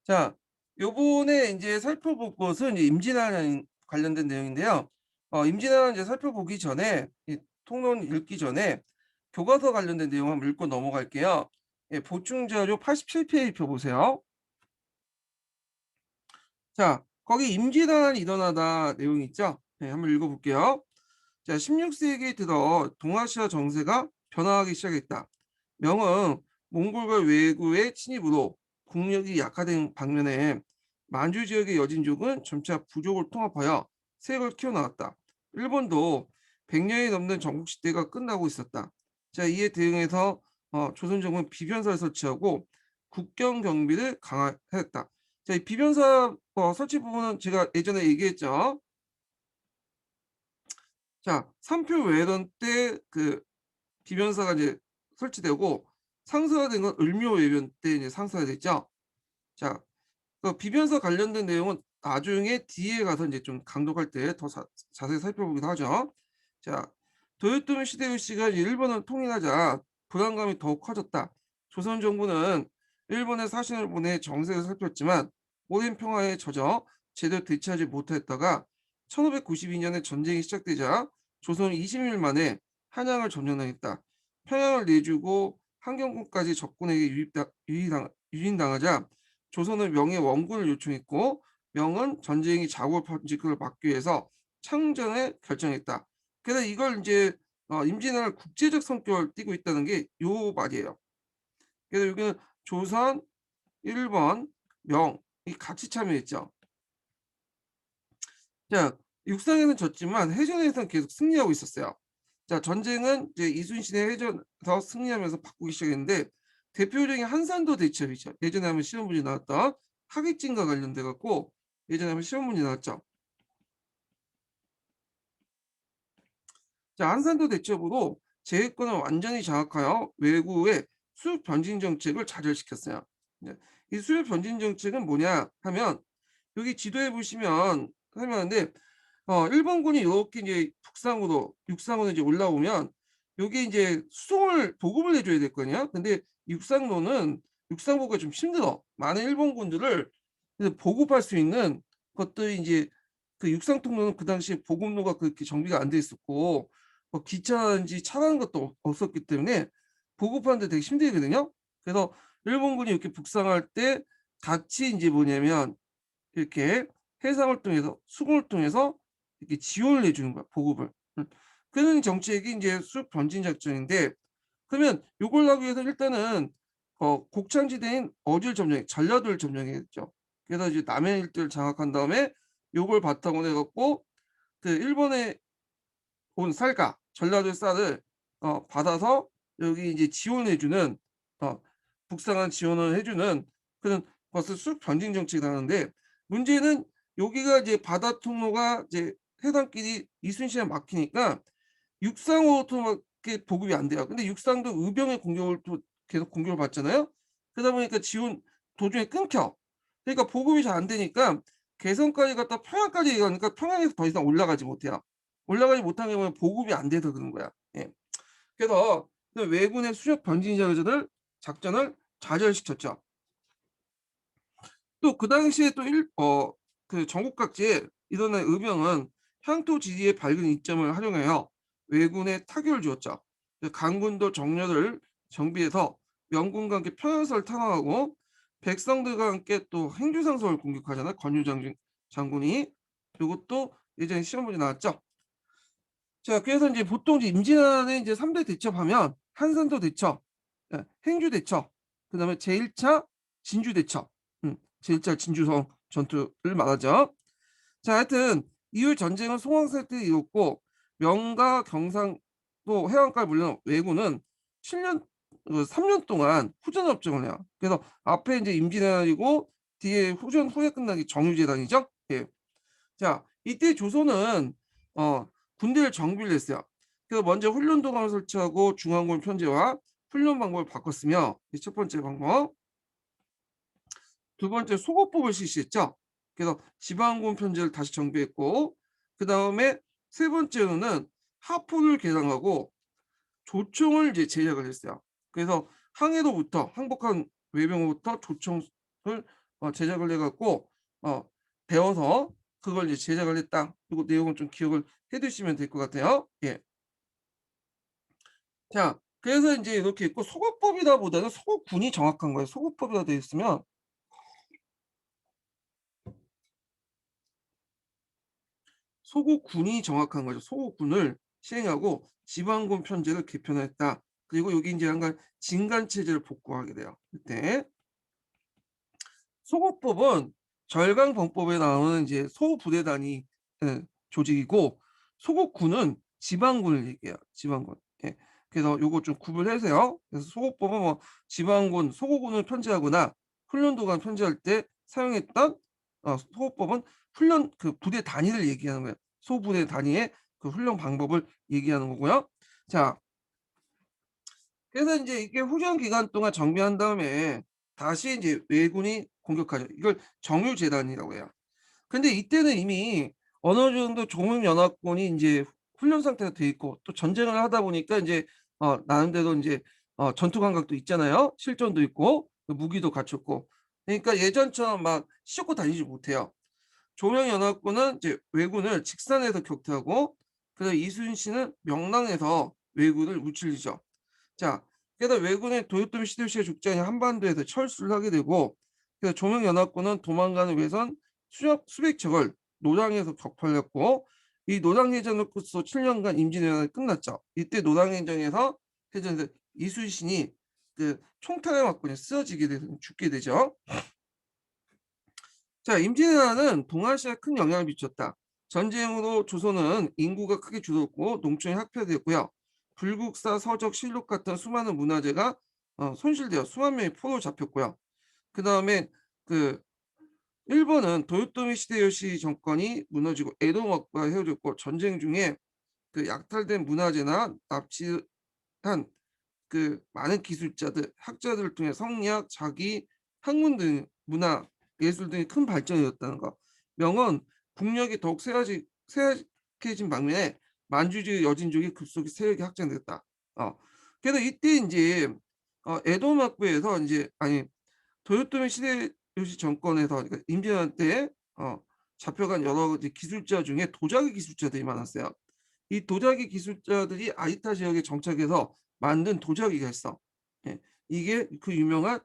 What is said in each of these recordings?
자, 요번에 이제 살펴볼 것은 이제 임진왜란 관련된 내용인데요. 임진왜란 이제 살펴보기 전에 이 통론 읽기 전에 교과서 관련된 내용 한번 읽고 넘어갈게요. 예, 보충 자료 87페이지 펴보세요. 자, 거기 임진왜란이 일어나다 내용 있죠? 네, 한번 읽어볼게요. 자, 16세기 들어 동아시아 정세가 변화하기 시작했다. 명은 몽골과 왜구의 침입으로 국력이 약화된 반면에 만주 지역의 여진족은 점차 부족을 통합하여 세력을 키워나갔다. 일본도 100년이 넘는 전국 시대가 끝나고 있었다. 자, 이에 대응해서 조선정부는 비변사를 설치하고 국경 경비를 강화했다. 자, 이 비변사 설치 부분은 제가 예전에 얘기했죠. 자, 삼표 외전 때 그 비변사가 이제 설치되고 상수가 된 건 을묘 외변 때 이제 상수가 됐죠. 자, 그 비변사 관련된 내용은 나중에 뒤에 가서 이제 좀 강독할 때 더 자세히 살펴보기도 하죠. 자, 도요토미 히데요시가 이제 일본을 통일하자 불안감이 더욱 커졌다. 조선 정부는 일본의 사신을 보내 정세를 살폈지만 오랜 평화에 젖어 제대로 대처하지 못했다가 1592년에 전쟁이 시작되자 조선 20일 만에 한양을 점령했다. 평양을 내주고 함경군까지 적군에게 유인당하자 조선은 명의 원군을 요청했고 명은 전쟁이 자국을 번진 걸 막기 위해서 창전을 결정했다. 그래서 이걸 이제 임진왜란 국제적 성격을 띠고 있다는 게 요 말이에요. 그래서 여기는 조선, 일본, 명이 같이 참여했죠. 자, 육상에는 졌지만 해전에서는 계속 승리하고 있었어요. 자, 전쟁은 이제 이순신의 해전에서 승리하면서 바꾸기 시작했는데 대표적인 한산도 대첩이죠. 예전에 한번 시험 문제 나왔던 하객진과 관련돼 갖고 예전에 한번 시험 문제 나왔죠. 자, 한산도 대첩으로 제해권을 완전히 장악하여 외구의 수입 변진 정책을 좌절시켰어요. 네, 이 수입 변진 정책은 뭐냐 하면 여기 지도에 보시면 설명하는데 일본군이 이렇게 이제 북상으로 육상으로 이제 올라오면 여기 이제 수송을 보급을 해줘야 될 거냐. 근데 육상로는 육상 보기가 좀 힘들어. 많은 일본군들을 보급할 수 있는 것들이 이제 그 육상 통로는 그 당시에 보급로가 그렇게 정비가 안 돼 있었고 기차인지 차라는 것도 없었기 때문에 보급하는데 되게 힘들거든요. 그래서 일본군이 이렇게 북상할 때 같이 이제 뭐냐면 이렇게 해상을 통해서 수공을 통해서 이렇게 지원을 해주는 거야 보급을. 그런 정책이 이제 수역 변진 작전인데 그러면 요걸 하기 위해서 일단은 곡창지대인 어디를 점령해 전라도를 점령했죠. 그래서 이제 남해 일대를 장악한 다음에 요걸 바탕으로 해 갖고 그 일본에 온 쌀과 전라도의 쌀을 받아서 여기 이제 지원해 주는 어 북상한 지원을 해 주는 그런 것을 쑥 변진 정책을 하는데 문제는 여기가 이제 바다 통로가 이제 해상길이 이순신에 막히니까 육상으로밖에 보급이 안 돼요. 근데 육상도 의병의 공격을 또 계속 공격을 받잖아요. 그러다 보니까 지원 도중에 끊겨. 그러니까 보급이 잘 안 되니까 개성까지 갔다 평양까지 가니까 평양에서 더 이상 올라가지 못해요. 올라가지 못한 게 뭐냐면 보급이 안 돼서 그런 거야. 예. 그래서 그 왜군의 수렵 변진 작전을 좌절시켰죠. 또 그 당시에 또 그 전국 각지에 일어난 의병은 향토 지리의 밝은 이점을 활용하여 왜군에 타격을 주었죠. 그 강군도 정렬을 정비해서 명군과 함께 평양성을 탐하고 백성들과 함께 또 행주상성을 공격하잖아요. 권유 장군이. 이것도 예전에 시험 문제 나왔죠. 자, 그래서 이제 보통 이제 임진왜란에 이제 3대 대첩하면 한산도 대첩, 행주 대첩, 그다음에 제1차 진주 대첩, 제1차 진주성 전투를 말하죠. 자, 하여튼 이후 전쟁은 송황살 때 이뤘고 명과 경상도 해안가를 물론 왜구는 7년 3년 동안 후전 협정을 해요. 그래서 앞에 이제 임진왜란이고 뒤에 후전 후에 끝나기 정유재단이죠. 예. 자, 이때 조선은 어 군대를 정비를 했어요. 그래서 먼저 훈련도감을 설치하고 중앙군 편제와 훈련 방법을 바꿨으며 이 첫 번째 방법. 두 번째 속옷법을 실시했죠. 그래서 지방군 편제를 다시 정비했고 그다음에 세 번째로는 하포를 개량하고 조총을 이제 제작을 했어요. 그래서 항해로부터 항복한 외병으로부터 조총을 제작을 해 갖고 어 배워서 그걸 이제 제작을 했다. 요거 내용을 좀 기억을 해 두시면 될 것 같아요. 예. 자, 그래서 인제 이렇게 있고 소거법이다 보다는 소거군이 정확한 거예요. 소거법이라 되어 있으면 소고군이 정확한 거죠. 소고군을 시행하고 지방군 편제를 개편했다. 그리고 여기 인제 약간 진간 체제를 복구하게 돼요. 그때 소고법은 절강병법에 나오는 이제 소부대 단위 조직이고 소고군은 지방군을 얘기해요. 지방군. 예. 그래서 요거 좀 구분하세요. 그래서 소고법은 뭐 지방군, 소고군을 편제하거나 훈련도관 편제할 때 사용했던 소고법은 훈련 그 부대 단위를 얘기하는 거예요. 소부대 단위의 그 훈련 방법을 얘기하는 거고요. 자, 그래서 인제 이게 훈련 기간 동안 정비한 다음에 다시 인제 왜군이 공격하죠. 이걸 정유재단이라고 해요. 근데 이때는 이미 어느 정도 조명연합군이 인제 훈련 상태가 돼 있고 또 전쟁을 하다 보니까 인제 나름대로 인제 전투 감각도 있잖아요. 실전도 있고 그 무기도 갖췄고. 그러니까 예전처럼 막 휘젓고 다니지 못해요. 조명연합군은 이제 왜군을 직선에서 격퇴하고 그래서 이순신은 명랑에서 왜군을 무찔리죠. 자, 게다가 왜군의 도요토미 히데요시가 죽지 않아 한반도에서 철수를 하게 되고 그래서 조명연합군은 도망가는 외선 수백 척을 노량에서 격파했고 이 노량해전으로서 7년간 임진왜란이 끝났죠. 이때 노량해전에서 해전에서 이순신이 그 총탄을 맞고 이제 쓰러지게 돼서 죽게 되죠. 자, 임진왜란은 동아시아에 큰 영향을 미쳤다. 전쟁으로 조선은 인구가 크게 줄었고 농촌이 학폐되었고요. 불국사, 서적, 실록 같은 수많은 문화재가 손실되어 수만 명이 포로로 잡혔고요. 그다음에 그 일본은 도요토미 히데요시 정권이 무너지고 에도막과 헤어졌고 전쟁 중에 그 약탈된 문화재나 납치한 그 많은 기술자들, 학자들을 통해 성리학, 자기, 학문 등 문화, 예술 등의 큰 발전이 었다는 거. 명언 국력이 더욱 쇠약해진 반면에 만주주의 여진족이 급속히 세력이 확장됐다. 그래서 이때 인제 에도 막부에서 인제 아니 도요토미 히데요시 정권에서 그러니까 임진왜란 때 잡혀간 여러 가지 기술자 중에 도자기 기술자들이 많았어요. 이 도자기 기술자들이 아이타 지역에 정착해서 만든 도자기가 있어. 예. 이게 그 유명한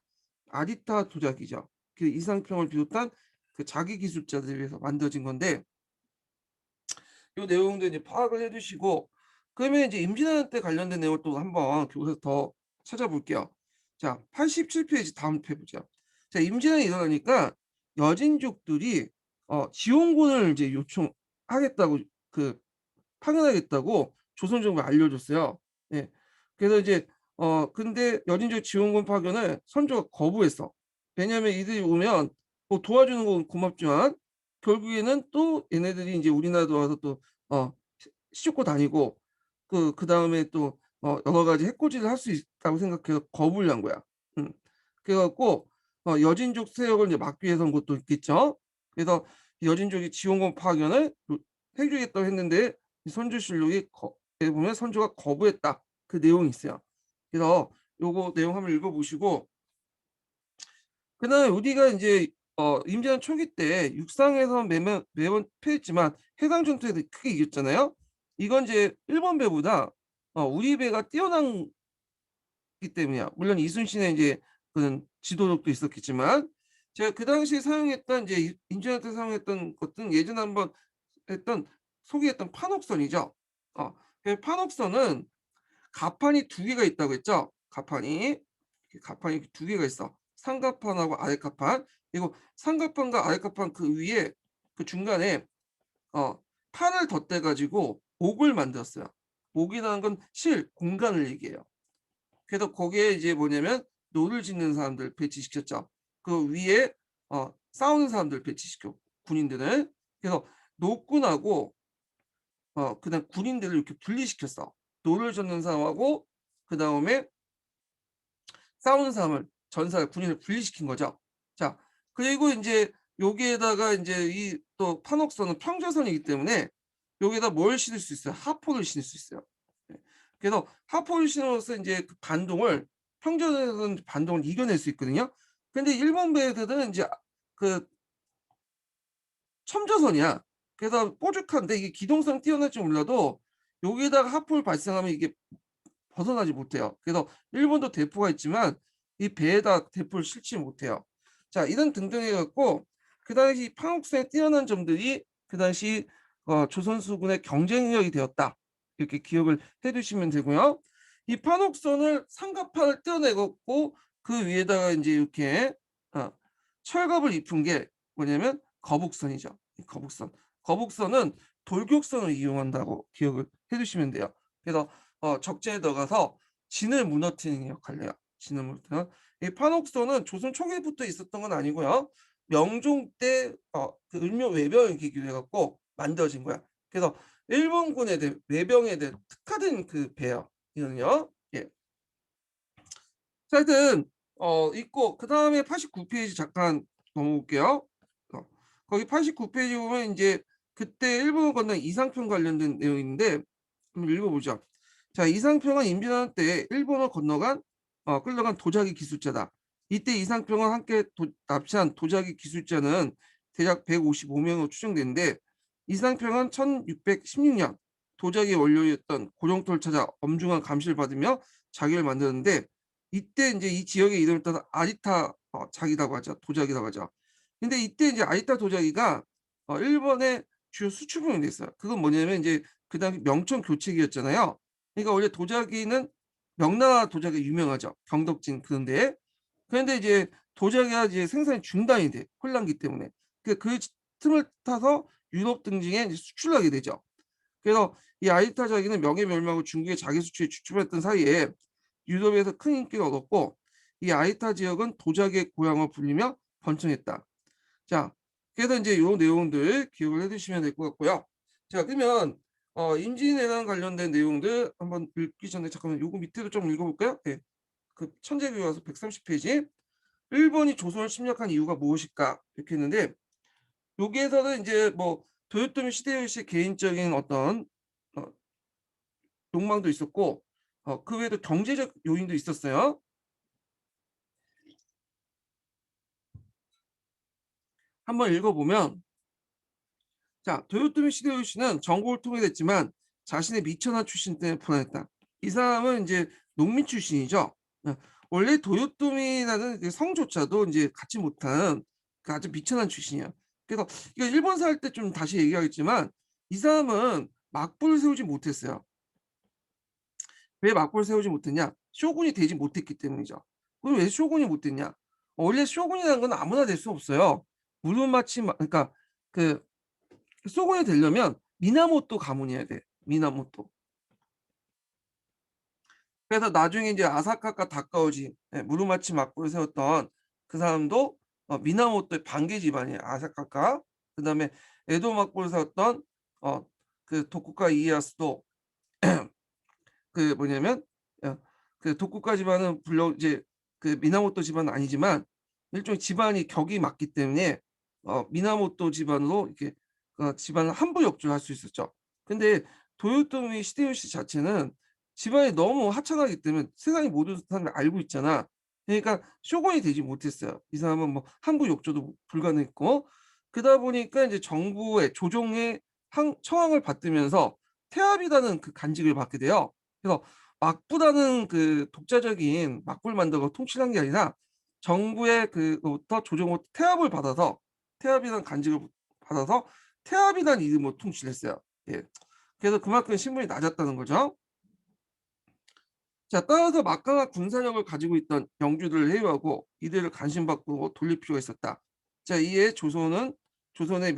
아리타 도자기죠. 그 이상평을 비롯한 그 자기 기술자들에 의해서 만들어진 건데 요 내용도 이제 파악을 해 두시고 그러면 이제 임진왜란 때 관련된 내용을 또 한번 교과서에서 더 찾아볼게요. 자, 87 페이지 다음 해 보죠. 자, 임진왜란이 일어나니까 여진족들이 지원군을 이제 요청하겠다고 그 파견하겠다고 조선 정부에 알려줬어요. 예. 그래서 이제 근데 여진족 지원군 파견을 선조가 거부했어. 왜냐하면 이들이 오면 뭐 도와주는 건 고맙지만 결국에는 또 얘네들이 인제 우리나라로 와서 또 휘젓고 다니고 그다음에 또 여러 가지 해코지를 할 수 있다고 생각해서 거부를 한 거야. 음. 그래 갖고 여진족 세력을 이제 막기 위해서인 것도 있겠죠. 그래서 여진족이 지원군 파견을 해 주겠다고 했는데 이 선조실록에 보면 선조가 거부했다. 그 내용이 있어요. 그래서 요거 내용 한번 읽어 보시고 그다음에 우리가 인제 임진왜란 초기 때 육상에서 매번 패했지만 해상 전투에서 크게 이겼잖아요. 이건 이제 일본 배보다 우리 배가 뛰어난 기 때문이야. 물론 이순신의 인제 그런 지도력도 있었겠지만 제가 그 당시에 사용했던 인제 임진왜란 때 사용했던 것들은 예전에 한번 했던 소개했던 판옥선이죠. 그 판옥선은 갑판이 두 개가 있다고 했죠. 갑판이 두 개가 있어. 상갑판하고 아랫갑판. 그리고 상갑판과 아랫갑판 그 위에 그 중간에 어 판을 덧대 가지고 옥을 만들었어요. 옥이라는 건 공간을 얘기해요. 그래서 거기에 이제 뭐냐면 노를 짓는 사람들 배치시켰죠. 그 위에 싸우는 사람들 배치시켰고 군인들을. 그래서 노군하고 그다음 군인들을 이렇게 분리시켰어. 노를 젓는 사람하고 그다음에 싸우는 사람을 전사를 군인을 분리시킨 거죠. 자, 그리고 인제 여기에다가 인제 이 또 판옥선은 평저선이기 때문에 여기에다 뭘 실을 수 있어요? 하포를 실을 수 있어요. 예. 그래서 하포를 심음으로써 인제 그 반동을 평전에서는 반동을 이겨낼 수 있거든요. 근데 일본 배들은 인제 그 첨저선이야. 그래서 뾰족한데 이게 기동성 뛰어날지 몰라도 여기에다가 하프를 발생하면 이게 벗어나지 못해요. 그래서 일본도 대포가 있지만 이 배에다 대포를 실지 못해요. 자, 이런 등등 해 갖고 그 당시 판옥선의 뛰어난 점들이 그 당시 조선 수군의 경쟁력이 되었다. 이렇게 기억을 해 두시면 되고요. 이 판옥선을 삼각판을 떼어내 갖고 그 위에다가 인제 이렇게 어 철갑을 입힌 게 뭐냐면 거북선이죠. 이 거북선. 거북선은 돌격선을 이용한다고 기억을 해 두시면 돼요. 그래서 적재에 들어가서 진을 무너뜨리는 역할을 해요. 진을 무너뜨리는. 이 판옥선은 조선 초기부터 있었던 건 아니고요. 명종 때 그 을묘 외병을 계기로 해 갖고 만들어진 거야. 그래서 일본군에 대해 외병에 대해 특화된 그 배예요. 이거는요. 예. 자, 하여튼 있고 그다음에 89 페이지 잠깐 넘어볼게요. 어 거기 89 페이지 보면 인제 그때 일본을 건넌 이상평 관련된 내용인데 한번 읽어 보죠. 자, 이상평은 임진왜란 때 일본을 건너간 끌려간 도자기 기술자다. 이때 이상평과 함께 납치한 도자기 기술자는 대략 155 명으로 추정되는데 이상평은 1616년 도자기 원료였던 고령토를 찾아 엄중한 감시를 받으며 자기를 만드는데 이때 인제 이 지역의 이름을 따서 아리타 자기라고 하죠. 도자기라고 하죠. 근데 이때 이제 아리타 도자기가 일본의 주요 수출품이 됐어요. 그건 뭐냐면 인제 그 당시 명청 교체기였잖아요. 그러니까 원래 도자기는 명나라 도자기가 유명하죠, 경덕진 그런 데에. 그런데 이제 도자기가 이제 생산이 중단이 돼, 혼란기 때문에. 그 틈을 타서 유럽 등지에 이제 수출하게 되죠. 그래서 이 아리타 자기는 명예멸망으로 중국의 자기 수출에 주춤했던 사이에 유럽에서 큰 인기를 얻었고 이 아리타 지역은 도자기의 고향으로 불리며 번창했다. 자, 그래서 인제 요 내용들 기억을 해 두시면 될 것 같고요. 자, 그러면 임진왜란 관련된 내용들 한번 읽기 전에 잠깐만 요거 밑에도 좀 읽어 볼까요? 예. 그 천재교과서 130 페이지. "일본이 조선을 침략한 이유가 무엇일까?" 이렇게 했는데 여기에서는 인제 뭐 도요토미 히데요시의 개인적인 어떤 어 욕망도 있었고 그 외에도 경제적 요인도 있었어요. 한번 읽어 보면 자, 도요토미 히데요시는 전국을 통일했지만 자신의 미천한 출신 때문에 불안했다. 이 사람은 인제 농민 출신이죠. 예. 원래 도요토미라는 그 성조차도 인제 갖지 못한 그 아주 미천한 출신이야. 그래서 이거 일본사 할 때 좀 다시 얘기하겠지만 이 사람은 막부를 세우지 못했어요. 왜 막부를 세우지 못했냐? 쇼군이 되지 못했기 때문이죠. 그럼 왜 쇼군이 못 됐냐? 원래 쇼군이라는 건 아무나 될 수 없어요. 무르마치 그러니까 그 쇼군이 되려면 미나모토 가문이어야 돼. 미나모토. 그래서 나중에 이제 아사카카 다카오지 무르마치 막부를 세웠던 그 사람도 미나모토의 반개 집안이에요. 아사카카. 그다음에 에도 막부를 세웠던 그 도쿠가 이에야스도 그 뭐냐면 그 도쿠가 집안은 물론 이제 그 미나모토 집안은 아니지만 일종의 집안이 격이 맞기 때문에 미나모토 집안으로 이렇게 집안을 한부 역주할 수 있었죠. 근데 도요토미 히데요시 자체는 집안이 너무 하찮았기 때문에 세상의 모든 사람이 알고 있잖아. 그러니까 쇼군이 되지 못했어요. 이 사람은 뭐 한부 역조도 불가능했고 그러다 보니까 인제 정부의 조정의 처왕을 받들면서 태압이라는 그 간직을 받게 돼요. 그래서 막부라는 그 독자적인 막부를 만들고 통치를 한 게 아니라 정부의 그로부터 조정으로 태압을 받아서 태압이라는 간직을 받아서 태압이라는 이름으로 통치를 했어요. 예. 그래서 그만큼 신분이 낮았다는 거죠. 자, 따라서 막강한 군사력을 가지고 있던 영주들을 해유하고 이들을 간신받고 돌릴 필요가 있었다. 자, 이에 조선은 조선의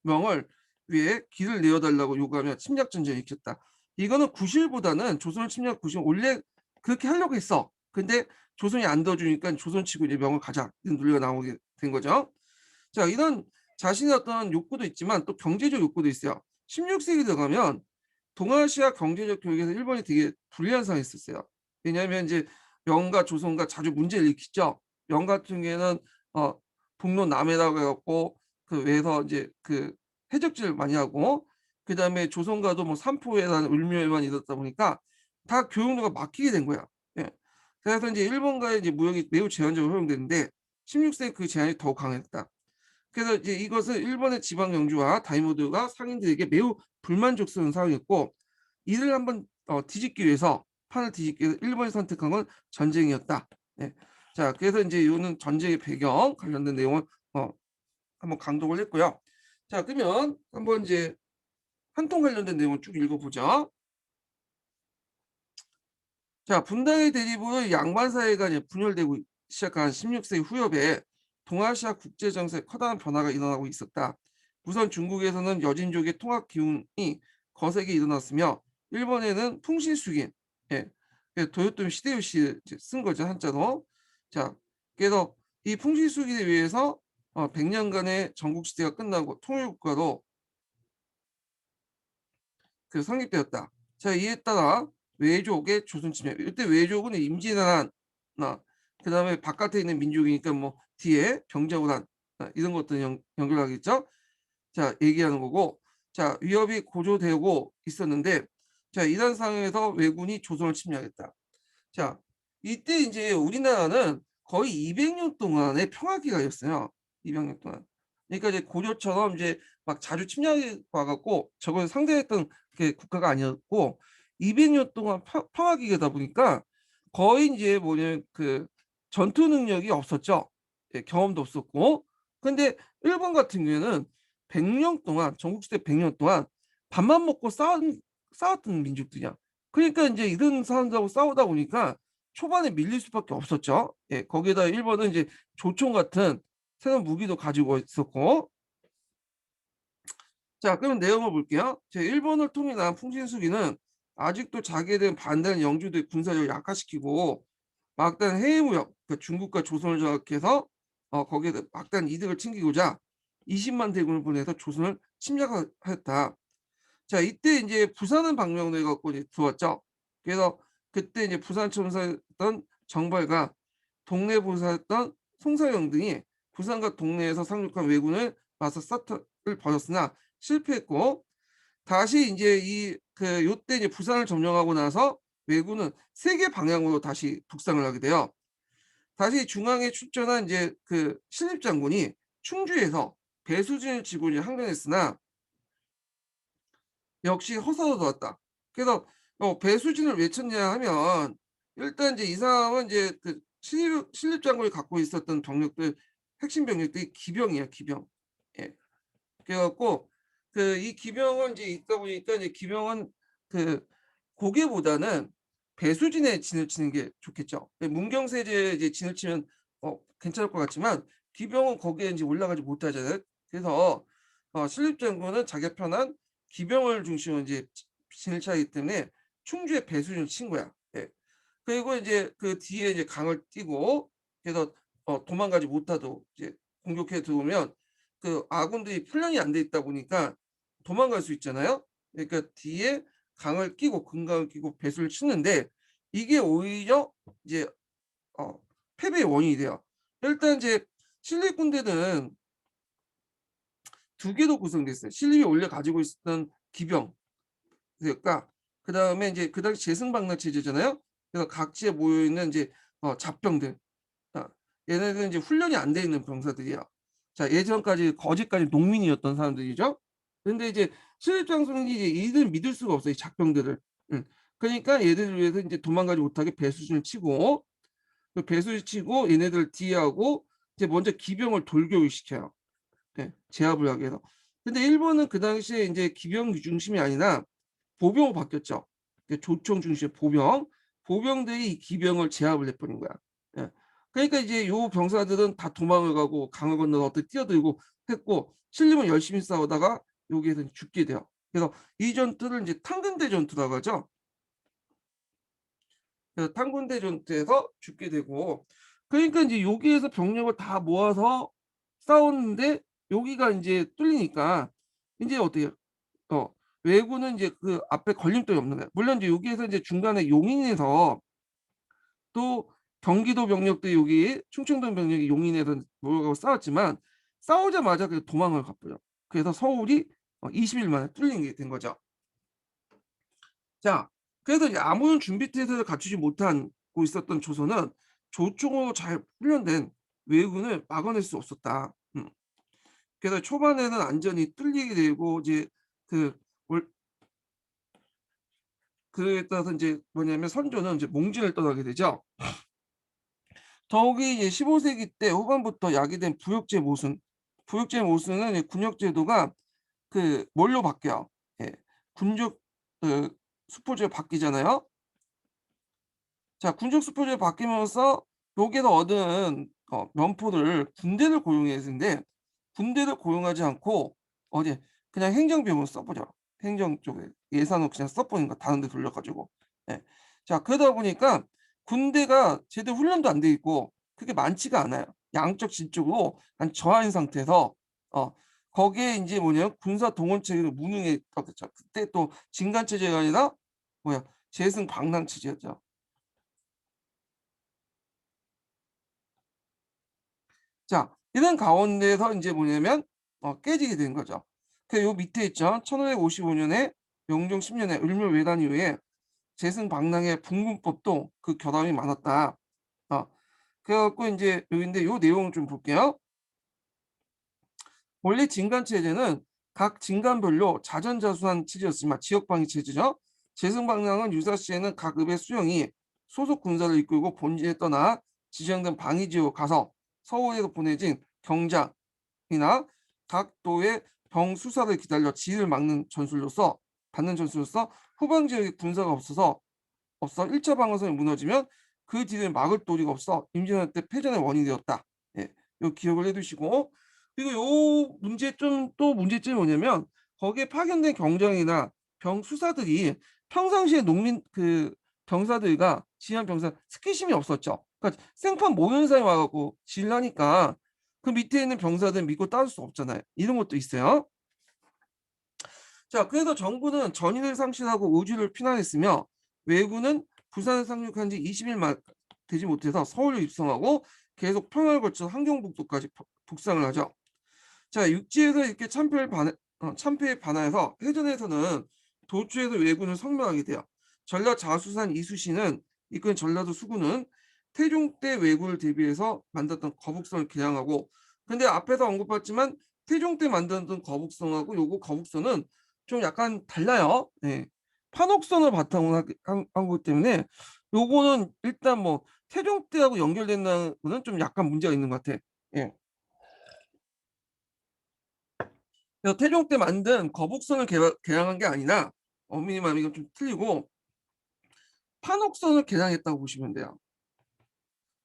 명을 위해 길을 내어 달라고 요구하며 침략 전쟁을 일으켰다. 이거는 구실보다는 조선을 침략 구실 원래 그렇게 하려고 했어. 근데 조선이 안 도와주니까 조선 치고 이제 명을 가자 이런 논리가 나오게 된 거죠. 자, 이런 자신의 어떤 욕구도 있지만 또 경제적 욕구도 있어요. 16세기 들어가면 동아시아 경제적 교역에서 일본이 되게 불리한 상황이 있었어요. 왜냐하면 인제 명과 조선과 자주 문제를 일으키죠. 명 같은 경우에는 어 북로 남해라고 해 갖고 그 외에서 인제 그 해적질을 많이 하고 그다음에 조선과도 뭐 삼포해안, 을묘해안 이렇다 보니까 다 교역로가 막히게 된 거야. 예. 그래서 인제 일본과의 이제 무역이 매우 제한적으로 허용되는데 16세기 그 제한이 더욱 강했다. 그래서 이제 이것은 일본의 지방 영주와 다이모드가 상인들에게 매우 불만족스러운 상황이었고, 이를 한번 뒤집기 위해서 판을 뒤집기 위해서 일본이 선택한 건 전쟁이었다. 네. 자, 그래서 이제 요는 전쟁의 배경 관련된 내용을 어 한번 강독을 했고요. 자, 그러면 한번 이제 한통 관련된 내용을 쭉 읽어보죠. 자, 분당의 대립으로 양반 사회가 이제 분열되고 시작한 16세기 후엽에 동아시아 국제 정세에 커다란 변화가 일어나고 있었다. 우선 중국에서는 여진족의 통합 기운이 거세게 일어났으며, 일본에는 풍신수긴, 예, 도요토미 시데요시 쓴 거죠, 한자로. 자, 그래서 이 풍신수긴에 의해서 100년간의 전국 시대가 끝나고 통일국가로 성립되었다. 자, 이에 따라 외족의 조선 침략. 이때 외족은 임진왜란, 그다음에 바깥에 있는 민족이니까 뭐 뒤에 병자호란, 이런 것들 연결하겠죠. 자, 얘기하는 거고. 자, 위협이 고조되고 있었는데, 자, 이런 상황에서 왜군이 조선을 침략했다. 자, 이때 이제 우리나라는 거의 200년 동안의 평화기간이었어요. 200년 동안. 그러니까 이제 고려처럼 이제 막 자주 침략이 와갖고 저걸 상대했던 그 국가가 아니었고, 200년 동안 평화기간이다 보니까 거의 이제 뭐냐면 전투 능력이 없었죠. 예, 경험도 없었고. 근데 일본 같은 경우에는 100년 동안, 전국시대 100년 동안 밥만 먹고 싸웠던 민족들이야. 그러니까 이제 이런 사람들하고 싸우다 보니까 초반에 밀릴 수밖에 없었죠. 예, 거기에다 일본은 이제 조총 같은 새로운 무기도 가지고 있었고. 자, 그럼 내용을 볼게요. 일본을 통일한 풍신수기는 아직도 자기에 대한 반대하는 영주도의 군사력을 약화시키고, 막단 해외무역, 중국과 조선을 장악해서 거기에 막단 이득을 챙기고자 20만 대군을 보내서 조선을 침략하였다. 자, 이때 이제 부산은 방명돼 갖고 이제 들어왔죠. 그래서 그때 이제 부산 첨사였던 정발과 동네 보사였던 송사영 등이 부산과 동네에서 상륙한 왜군을 맞서 사투를 벌였으나 실패했고, 다시 이제 요때 이제 부산을 점령하고 나서 왜군은 세계 방향으로 다시 북상을 하게 돼요. 다시 중앙에 출전한 이제 신입장군이 충주에서 배수진을 지고 이제 항전했으나 역시 허서로도왔다. 그래서 배수진을 왜 쳤냐 하면, 일단 이제 이 사람은 이제 신립장군이 갖고 있었던 병력들, 핵심 병력들이 기병이야, 기병. 예. 그래갖고 이 기병은 이제 있다 보니까 이제 기병은 고개보다는 배수진에 진을 치는 게 좋겠죠. 문경세제에 이제 진을 치면 괜찮을 것 같지만 기병은 거기에 이제 올라가지 못하잖아요. 그래서 신립장군은 자기가 편한 기병을 중심으로 이제 진을 차기 때문에 충주에 배수진을 친 거야. 예. 그리고 이제 그 뒤에 이제 강을 띄고, 그래서 도망가지 못하도록 이제 공격해 들어오면 아군들이 훈련이 안 돼 있다 보니까 도망갈 수 있잖아요. 그러니까 뒤에 강을 끼고 금강을 끼고 배수를 치는데, 이게 오히려 이제 패배의 원인이 돼요. 일단 이제 신립군대는 두 개로 구성돼 있어요. 신립이 원래 가지고 있었던 기병, 그러니까 그다음에 이제 그 당시 제승방락 체제잖아요. 그래서 각지에 모여 있는 이제 잡병들. 얘네들은 이제 훈련이 안 돼 있는 병사들이야. 자, 예전까지 거지까지 농민이었던 사람들이죠. 근데 이제 신입장군이 이제 이들 믿을 수가 없어요, 이 잡병들을. 그러니까 얘들을 위해서 이제 도망가지 못하게 배수진을 치고, 얘네들 뒤하고 이제 먼저 기병을 돌교육시켜요. 예, 제압을 하기 위해서. 근데 일본은 그 당시에 이제 기병 중심이 아니라 보병으로 바뀌었죠. 조총 중심의 보병들이 이 기병을 제압을 해버린 거야. 예. 그러니까 이제 요 병사들은 다 도망을 가고 강을 건너서 어떻게 뛰어들고 했고, 신림은 열심히 싸우다가 여기에서 죽게 돼요. 그래서 이 전투를 이제 탄근대 전투라고 하죠. 그래서 탄군대 전투에서 죽게 되고, 그러니까 이제 여기에서 병력을 다 모아서 싸웠는데 여기가 이제 뚫리니까 이제 어떻게 해요? 어 왜군은 이제 그 앞에 걸림돌이 없는 거야. 물론 이제 여기에서 이제 중간에 용인에서 또 경기도 병력들이 여기 충청도 병력이 용인에서 몰아가고 싸웠지만, 싸우자마자 그 도망을 가버려. 그래서 서울이 20일 만에 뚫린 게 된 거죠. 자, 그래서 이제 아무런 준비 태세를 갖추지 못하고 있었던 조선은 조총으로 잘 훈련된 왜군을 막아낼 수 없었다. 그래서 초반에는 안전이 뚫리게 되고 이제 그 올 그에 따라서 인제 뭐냐면 선조는 이제 몽진을 떠나게 되죠. 더욱이 이제 15 세기 때 후반부터 야기된 부역제 모순. 부역제 모순은 이제 군역 제도가 뭘로 바뀌어요. 예. 군족 수포제로 바뀌잖아요. 자, 군족 수포제로 바뀌면서 여기에서 얻은 면포를 군대를 고용해야 되는데 군대를 고용하지 않고 어디 그냥 행정비용으로 써 버려. 행정 쪽에 예산을 그냥 써 버리는 거야, 다른 데 돌려 가지고. 예. 자, 그러다 보니까 군대가 제대로 훈련도 안 돼 있고 그게 많지가 않아요. 양적 질적으로 저하인 상태에서 어 거기에 인제 뭐냐면 군사 동원 체계가 무능했거든요. 그때 또 진간 체제가 아니라 재승 방랑 체제였죠. 자, 이런 가운데서 인제 뭐냐면 깨지게 된 거죠. 요 밑에 있죠. 1555 년에 영종 10 년에 을묘외란 이후에 재승방랑의 분군법도 그 결함이 많았다. 어 그래 갖고 인제 여기인데 요 내용을 좀 볼게요. 원래 진간 체제는 각 진간별로 자전자수한 체제였지만 지역방위 체제죠. 재승방랑은 유사시에는 각 읍의 수령이 소속 군사를 이끌고 본진에 떠나 지정된 방위 지역으로 가서 서울에서 보내진 경장이나 각 도의 병수사를 기다려 지휘를 막는 전술로서 받는 전술로서 후방 지역에 군사가 없어 1차 방어선이 무너지면 그 뒤를 막을 도리가 없어 임진왜란 때 패전의 원인이 되었다. 예. 요 기억을 해 두시고 그리고 요 문제점 또 문제점이 뭐냐면 거기에 파견된 경정이나 병수사들이 평상시에 농민 병사들과 지휘한 병사 스킨십이 없었죠. 그러니까 생판 모르는 사람이 와 갖고 지휘를 하니까 그 밑에 있는 병사들은 믿고 따를 수 없잖아요. 이런 것도 있어요. 자, 그래서 정부는 전인을 상실하고 의주를 피난했으며 왜군은 부산을 상륙한 지 20일 되지 못해서 서울로 입성하고 계속 평양을 거쳐 함경북도까지 북상을 하죠. 자, 육지에서 이렇게 참패에 반하여서 해전에서는 도주해서 왜군을 섬멸하게 돼요. 전라 자수산 이수신은 이끈 전라도 수군은 태종 때 왜군을 대비해서 만들었던 거북선을 개량하고 근데 앞에서 언급했지만 태종 때 만들었던 거북선하고 요거 거북선은 좀 약간 달라요. 예. 판옥선을 바탕으로 한 거기 때문에 요거는 일단 뭐 태종 때하고 연결된다는 거는 좀 약간 문제가 있는 것 같아. 예. 그래서 태종 때 만든 거북선을 개량한 게 아니라 엄밀히 말하면 이건 좀 틀리고 판옥선을 개량했다고 보시면 돼요.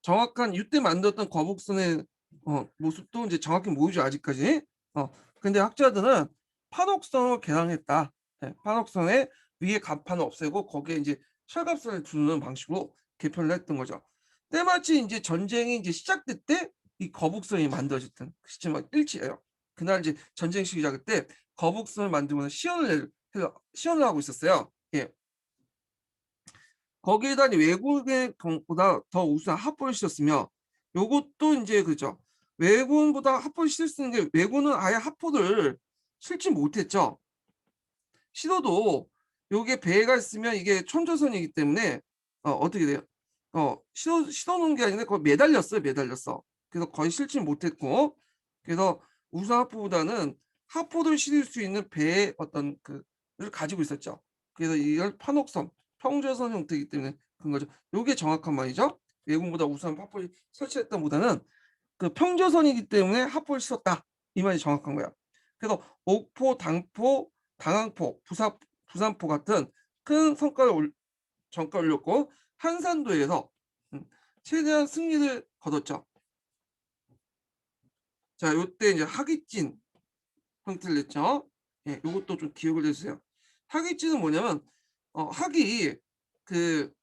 정확한 이때 만들었던 거북선의 모습도 인제 정확히 모르죠 아직까지. 어 근데 학자들은 판옥선을 개량했다. 예. 판옥선의 위에 갑판을 없애고 거기에 인제 철갑선을 두는 방식으로 개편을 했던 거죠. 때마치 인제 전쟁이 인제 시작될 때 이 거북선이 만들어졌던 그 시점과 일치해요. 그날 이제 전쟁 시작할 때 거북선을 만들고는 시연을 하고 있었어요. 예. 거기에다 이제 외국의 보다 더 우수한 합본을 씌웠으며 요것도 인제 그죠. 외군보다 합본을 실 쓰는 게 외군은 아예 합포를 실지 못했죠. 실어도 요게 배가 있으면 이게 천조선이기 때문에 어떻게 돼요? 실어 놓은 게 아니라 거의 매달렸어요, 매달렸어. 그래서 거의 실지 못했고 그래서 우수한 합포보다는 하포를 실을 수 있는 배의 어떤 를 가지고 있었죠. 그래서 이걸 판옥선, 평조선 형태이기 때문에 그런 거죠. 요게 정확한 말이죠. 왜군보다 우수한 하포를 설치했다보다는 평조선이기 때문에 합포를 실었다. 이 말이 정확한 거야. 그래서 옥포, 당포, 당항포, 부산포 같은 큰 전과를 올렸고 한산도에서 최대한 승리를 거뒀죠. 자, 요때 이제 하깃진 형태를 냈죠. 예, 요것도 좀 기억을 해 주세요. 하깃진은 뭐냐면 학이 그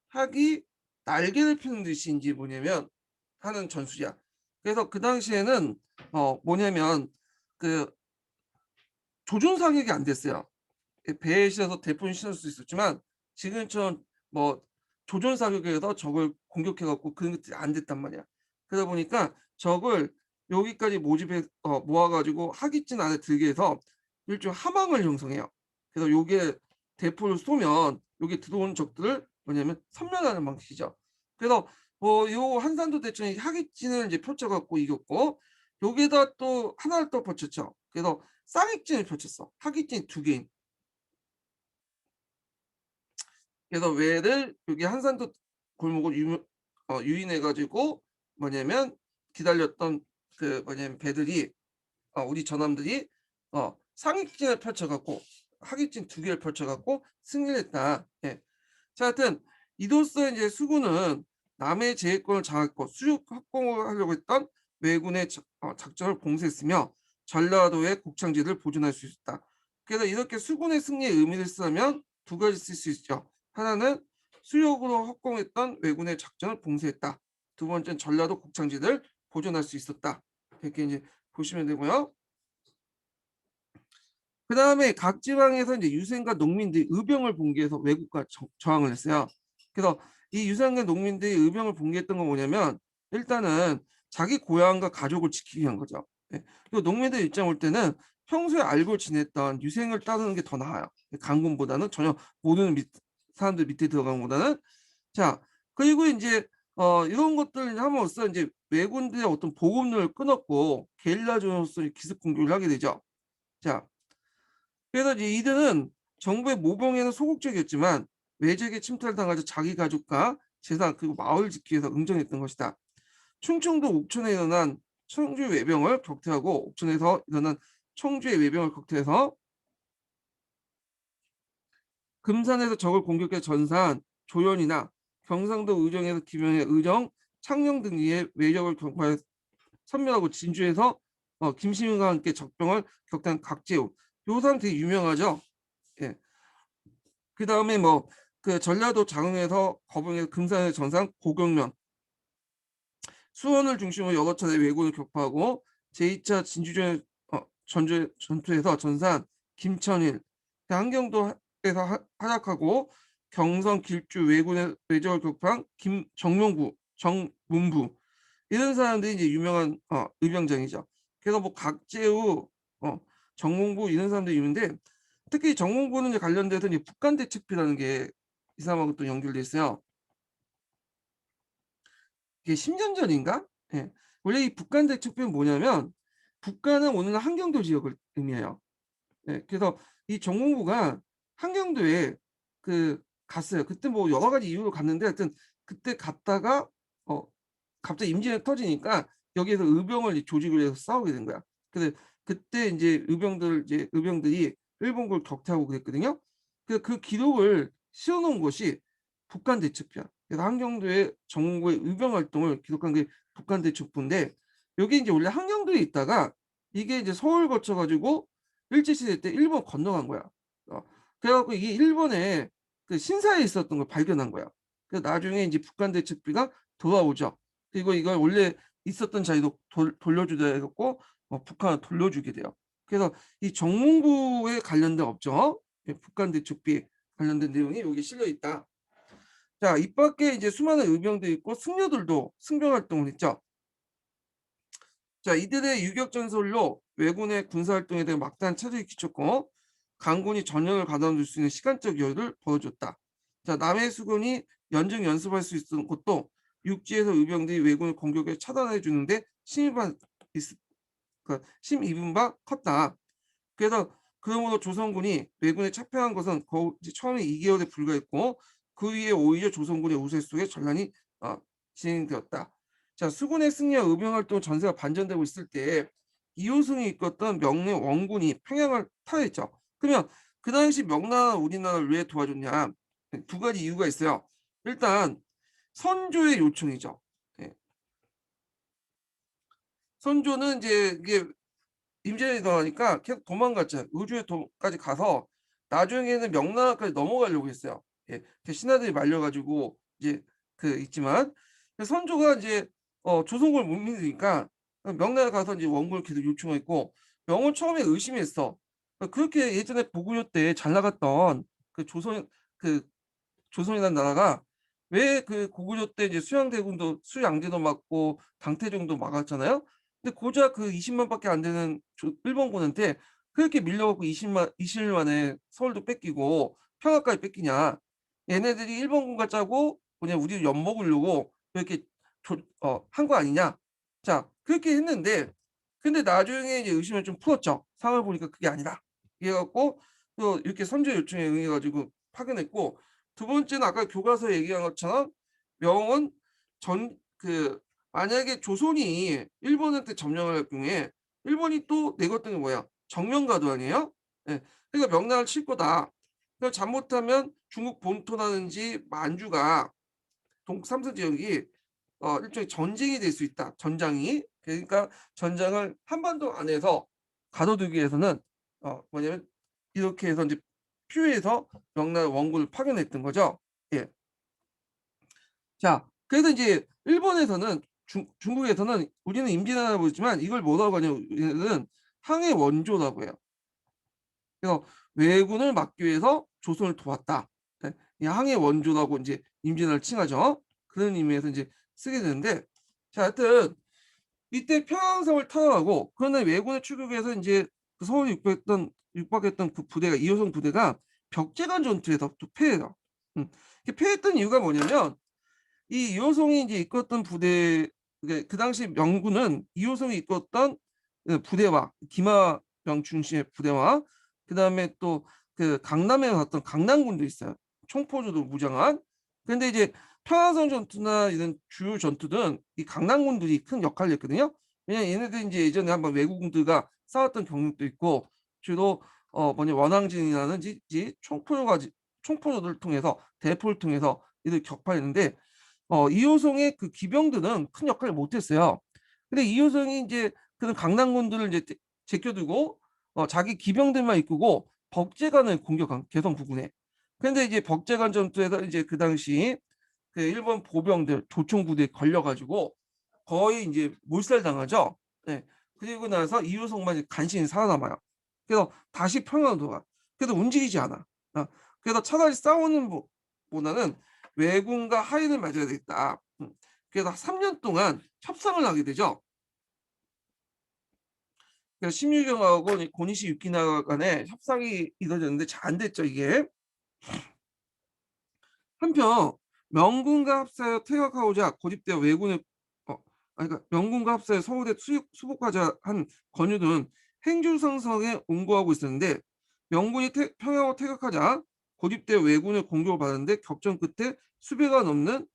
학이 날개를 펴는 듯이 뭐냐면 하는 전술이야. 그래서 그 당시에는 뭐냐면 그 조준 사격이 안 됐어요. 배에 실어서 대포를 실을 수 있었지만 지금처럼 뭐 조준 사격에서 적을 공격해 갖고 그런 것들이 안 됐단 말이야. 그러다 보니까 적을 여기까지 모집해 모아 가지고 하깃진 안에 들게 해서 일종의 함망을 형성해요. 그래서 요게 대포를 쏘면 여기 들어오는 적들을 뭐냐면 섬멸하는 방식이죠. 그래서 요 한산도 대전이 하깃진을 이제 펼쳐 갖고 이겼고 여기에다 또 하나를 더 펼쳤죠. 그래서 쌍익진을 펼쳤어. 하객진 두 개인. 그래서 왜를 여기 한산도 골목을 유인해 가지고 뭐냐면 기다렸던 그 뭐냐면 배들이 우리 전함들이 상익진을 펼쳐 갖고 하객진 두 개를 펼쳐 갖고 승리를 했다. 예. 자, 하여튼 이로써 이제 수군은 남의 제해권을 장악하고 수륙 확공을 하려고 했던 왜군의 작전을 봉쇄했으며 전라도의 곡창지를 보존할 수 있었다. 그래서 이렇게 수군의 승리의 의미를 쓰면 두 가지 쓸 수 있죠. 하나는 수륙으로 확공했던 왜군의 작전을 봉쇄했다. 두 번째는 전라도 곡창지를 보존할 수 있었다. 이렇게 이제 보시면 되고요. 그다음에 각 지방에서 이제 유생과 농민들이 의병을 봉기해서 왜국과 저항을 했어요. 그래서 이 유생과 농민들이 의병을 봉기했던 건 뭐냐면 일단은 자기 고향과 가족을 지키기 위한 거죠. 예. 그리고 농민들 입장 올 때는 평소에 알고 지냈던 유생을 따르는 게 더 나아요. 강군보다는 전혀 모르는 사람들 밑에 들어가는 것보다는. 자, 그리고 이제 이런 것들을 함으로써 이제 왜군들의 어떤 보급로를 끊었고 게릴라전으로서 기습 공격을 하게 되죠. 자, 그래서 이제 이들은 정부의 모병에는 소극적이었지만 외적의 침탈을 당하자 자기 가족과 재산 그리고 마을 지키기 위해서 응전했던 것이다. 충청도 옥천에 일어난 청주 외병을 격퇴하고 옥천에서 일어난 청주의 외병을 격퇴해서 금산에서 적을 공격해 전사한 조연이나 경상도 의정에서 김영의 의정, 창녕 등지의 외적을 격파해 선멸하고 진주에서 김시민과 함께 적병을 격퇴한 각재우. 요 사람 되게 유명하죠. 예. 그 다음에 뭐 그 전라도 장흥에서 거봉에서 금산에서 전사한 고경면, 수원을 중심으로 여러 차례 왜군을 격파하고 제2차 진주전 전투에서 전사한 김천일, 한경도에서 활약하고 경성 길주 왜군의 외적을 격파한 정명부, 정문부 이런 사람들이 이제 유명한 의병장이죠. 그래서 뭐 각재우, 정몽부 이런 사람들이 있는데 특히 정몽부는 이제 관련돼서 이제 북한대책비라는 게 이 사람하고 또 연결돼 있어요. 이게 10년 전인가? 예. 원래 이 북한대책비는 뭐냐면 북한은 오늘날 한경도 지역을 의미해요. 예. 그래서 이 정몽부가 한경도에 갔어요. 그때 뭐 여러 가지 이유로 갔는데 하여튼 그때 갔다가 어 갑자기 임진왜란이 터지니까 여기에서 의병을 조직을 해서 싸우게 된 거야. 근데 그때 인제 의병들이 일본군을 격퇴하고 그랬거든요. 그 기록을 씌워 놓은 곳이 북한대첩이야. 그래서 한경도의 정부의 의병 활동을 기록한 게 북한대첩부인데 여기 인제 원래 한경도에 있다가 이게 이제 서울 거쳐 가지고 일제시대 때 일본 건너간 거야. 어 그래 갖고 이게 일본에 그 신사에 있었던 걸 발견한 거야. 그래서 나중에 인제 북한대첩비가 돌아오죠. 그리고 이걸 원래 있었던 자리로 돌려주자 해 갖고 북한을 돌려주게 돼요. 그래서 이 정문부에 관련된 업적, 북한 대축비 관련된 내용이 여기 실려 있다. 자, 이 밖에 이제 수많은 의병도 있고 승려들도 승병 활동을 했죠. 자, 이들의 유격 전설로 왜군의 군사 활동에 대한 막다한 체력이 끼쳤고 강군이 전열을 가다줄 수 있는 시간적 여유를 보여줬다. 자, 남해 수군이 연중 연습할 수 있는 곳도 육지에서 의병들이 왜군의 공격을 차단해 주는데 심입은 바 컸다. 그래서 그러므로 조선군이 왜군에 참패한 것은 처음에 2개월에 불과했고 그 위에 오히려 조선군의 우세 속에 전란이 진행되었다. 자, 수군의 승리와 의병 활동 전세가 반전되고 있을 때 이호승이 이끌었던 명의 원군이 평양을 탈했죠. 그러면 그 당시 명나라 우리나라를 왜 도와줬냐? 두 가지 이유가 있어요. 일단 선조의 요청이죠. 예. 선조는 이제 이게 임진왜란이 일어나니까 계속 도망갔죠. 의주에까지 가서 나중에는 명나라까지 넘어가려고 했어요. 예. 신하들이 말려 가지고 이제 있지만 선조가 이제 조선군을 못 믿으니까 명나라 가서 이제 원군을 계속 요청했고 명은 처음에 의심했어. 그렇게 예전에 고구려 때 잘 나갔던 그 조선이라는 나라가 왜 고구려 때 이제 수양대도 맞고 당태종도 막았잖아요. 근데 고작 20만 밖에 안 되는 일본군한테 그렇게 밀려 갖고 20일 만에 서울도 뺏기고 평화까지 뺏기냐. 얘네들이 일본군과 짜고 그냥 우리를 엿먹으려고 그렇게 한 거 아니냐. 자, 그렇게 했는데 근데 나중에 이제 의심을 좀 풀었죠. 상황을 보니까 그게 아니다. 이래 갖고 또 이렇게 선제 요청에 응해 가지고 파견했고, 두 번째는 아까 교과서에 얘기한 것처럼 명은 전 만약에 조선이 일본한테 점령할 경우에 일본이 또 내걸던 게 뭐야? 정면과도 아니에요? 예. 그러니까 명나라를 칠 거다. 그럼 잘못하면 중국 본토라든지 만주가 동삼선 지역이 일종의 전쟁이 될 수 있다. 전장이. 그러니까 전장을 한반도 안에서 가둬두기 위해서는 뭐냐면 이렇게 해서 이제 표해서 명나라 원군을 파견했던 거죠. 예. 자, 그래서 이제 일본에서는 중국에서는 우리는 임진왜란을 보지만 이걸 뭐라고 하냐면 우리는 항해 원조라고 해요. 그래서 왜군을 막기 위해서 조선을 도왔다. 네, 이 항해 원조라고 이제 임진왜란을 칭하죠. 그런 의미에서 이제 쓰게 되는데, 자, 하여튼 이때 평양성을 타락하고, 그러나 왜군의 추격에서 이제 그 서울에 육박했던 그 부대가 이호성 부대가 벽제간 전투에서 또 패해요. 패했던 이유가 뭐냐면 이 이호성이 이제 이끌었던 부대, 그 당시 명군은 이호성이 이끌었던 부대와 김하병 중심의 부대와 그다음에 또 그 강남에 갔던 강남군도 있어요. 총포주도 무장한. 근데 이제 평화성 전투나 이런 주요 전투든 이 강남군들이 큰 역할을 했거든요. 왜냐면 얘네들 이제 예전에 한번 외국군들과 싸웠던 경력도 있고, 주로 원항진이라는 총포로를 통해서 대포를 통해서 이들 격파했는데, 이호성의 그 기병들은 큰 역할을 못했어요. 근데 이호성이 이제 그런 강남군들을 이제 제껴두고 자기 기병들만 이끄고 벅제간을 공격한 개성 부근에. 근데 이제 벅제간 전투에서 이제 그 당시 그 일본 보병들 조총 부대에 걸려가지고 거의 이제 몰살당하죠. 네. 그리고 나서 이호성만 간신히 살아남아요. 그래서 다시 평양으로 돌아. 그래도 움직이지 않아. 그래서 차라리 싸우는 보다는 왜군과 하인을 맞아야 되겠다. 그래서 3년 동안 협상을 하게 되죠. 그래서 심유경하고 고니시 유키나가 간에 협상이 이루어졌는데 잘 안 됐죠, 이게. 한편 명군과 합사하여 퇴각하고자 고집되어 왜군을 그러니까 명군과 합사해 서울에 수복하자 한 권유는 행주상성에 온거하고 있었는데, 명군이 평양으로 퇴각하자 고집되어 왜군을 공격을 받았는데 격전 끝에 수배가 넘는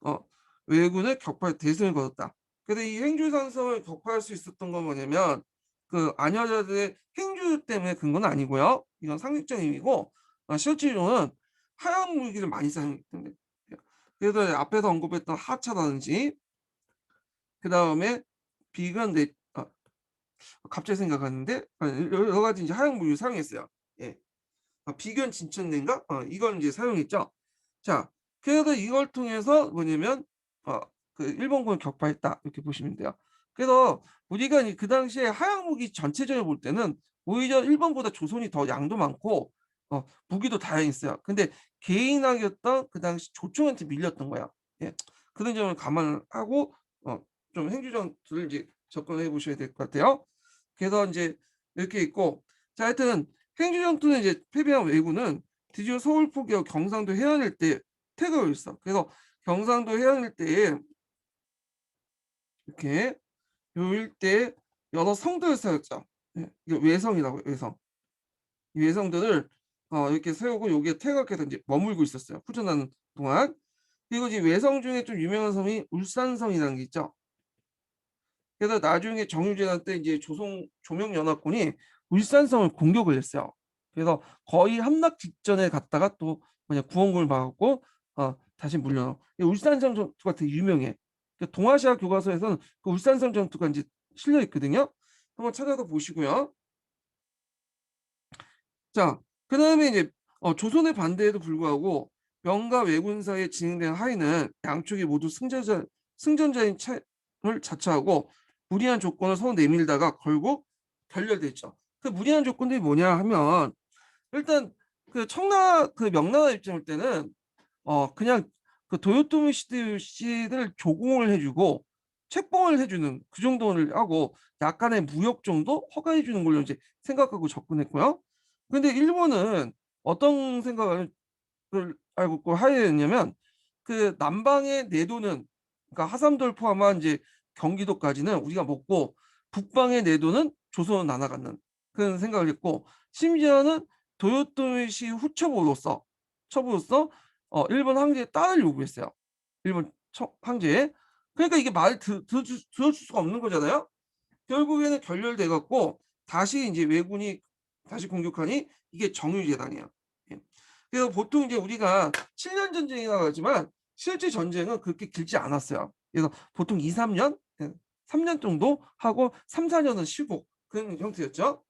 어, 왜군을 격파해 대승을 거뒀다. 그래서 이 행주상성을 격파할 수 있었던 건 뭐냐면 그 안여자들의 행주 때문에 그런 건 아니고요. 이건 상식적인 의미고, 실질적으로는 하얀 무기를 많이 사용했기 때문에. 그래서 앞에서 언급했던 하차라든지 그 다음에 비건 갑자기 생각하는데 여러 가지 이제 하얀 무기를 사용했어요. 예. 비견 진천인가? 이걸 이제 사용했죠. 자, 그래서 이걸 통해서 뭐냐면 그 일본군을 격파했다 이렇게 보시면 돼요. 그래서 우리가 그 당시에 하양 무기 전체적으로 볼 때는 오히려 일본보다 조선이 더 양도 많고 무기도 다양했어요. 근데 개인학이었던 그 당시 조총한테 밀렸던 거야. 예. 그런 점을 감안하고 좀 행주전투를 이제 접근해 보셔야 될 것 같아요. 그래서 이제 이렇게 있고, 자, 하여튼 행주전투는 이제 패배한 왜군은 드디어 서울 포기하고 경상도 해안 일대 퇴거를 했어. 그래서 경상도 해안 일대에 이렇게 요 일대에 여러 성들을 세웠죠. 예, 이게 외성이라고 해요, 외성. 이 외성들을 이렇게 세우고 여기에 퇴각해서 이제 머물고 있었어요. 후전하는 동안. 그리고 이제 외성 중에 좀 유명한 성이 울산성이라는 게 있죠. 그래서 나중에 정유재단 때 이제 조명연합군이 울산성을 공격을 했어요. 그래서 거의 함락 직전에 갔다가 또 구원군을 막았고 다시 물러나. 울산성 전투가 되게 유명해. 동아시아 교과서에서는 그 울산성 전투가 이제 실려 있거든요. 한번 찾아서 보시고요. 자, 그다음에 이제 조선의 반대에도 불구하고 명과 왜군 사이에 진행된 하인은 양쪽이 모두 승전자인 채를 자처하고 무리한 조건을 서로 내밀다가 결국 결렬됐죠. 그 무리한 조건들이 뭐냐 하면 일단 그 명나라 입장일 때는 그냥 그 도요토미 시대를 조공을 해주고 책봉을 해주는 그 정도를 하고 약간의 무역 정도 허가해 주는 걸로 이제 생각하고 접근했고요. 근데 일본은 어떤 생각을 알고 하였냐면 그 남방의 내도는, 그러니까 하삼도를 포함한 이제 경기도까지는 우리가 먹고 북방의 내도는 조선은 나눠갖는 그런 생각을 했고, 심지어는 도요토미시 후처부로서 일본 황제의 딸을 요구했어요. 일본 황제에. 그러니까 이게 말 들어줄 수가 없는 거잖아요. 결국에는 결렬돼 갖고 다시 이제 왜군이 다시 공격하니 이게 정유재단이에요. 예. 그래서 보통 이제 우리가 7년 전쟁이라고 하지만 실제 전쟁은 그렇게 길지 않았어요. 그래서 보통 2-3년, 3년 정도 하고 3-4년은 쉬고 그런 형태였죠.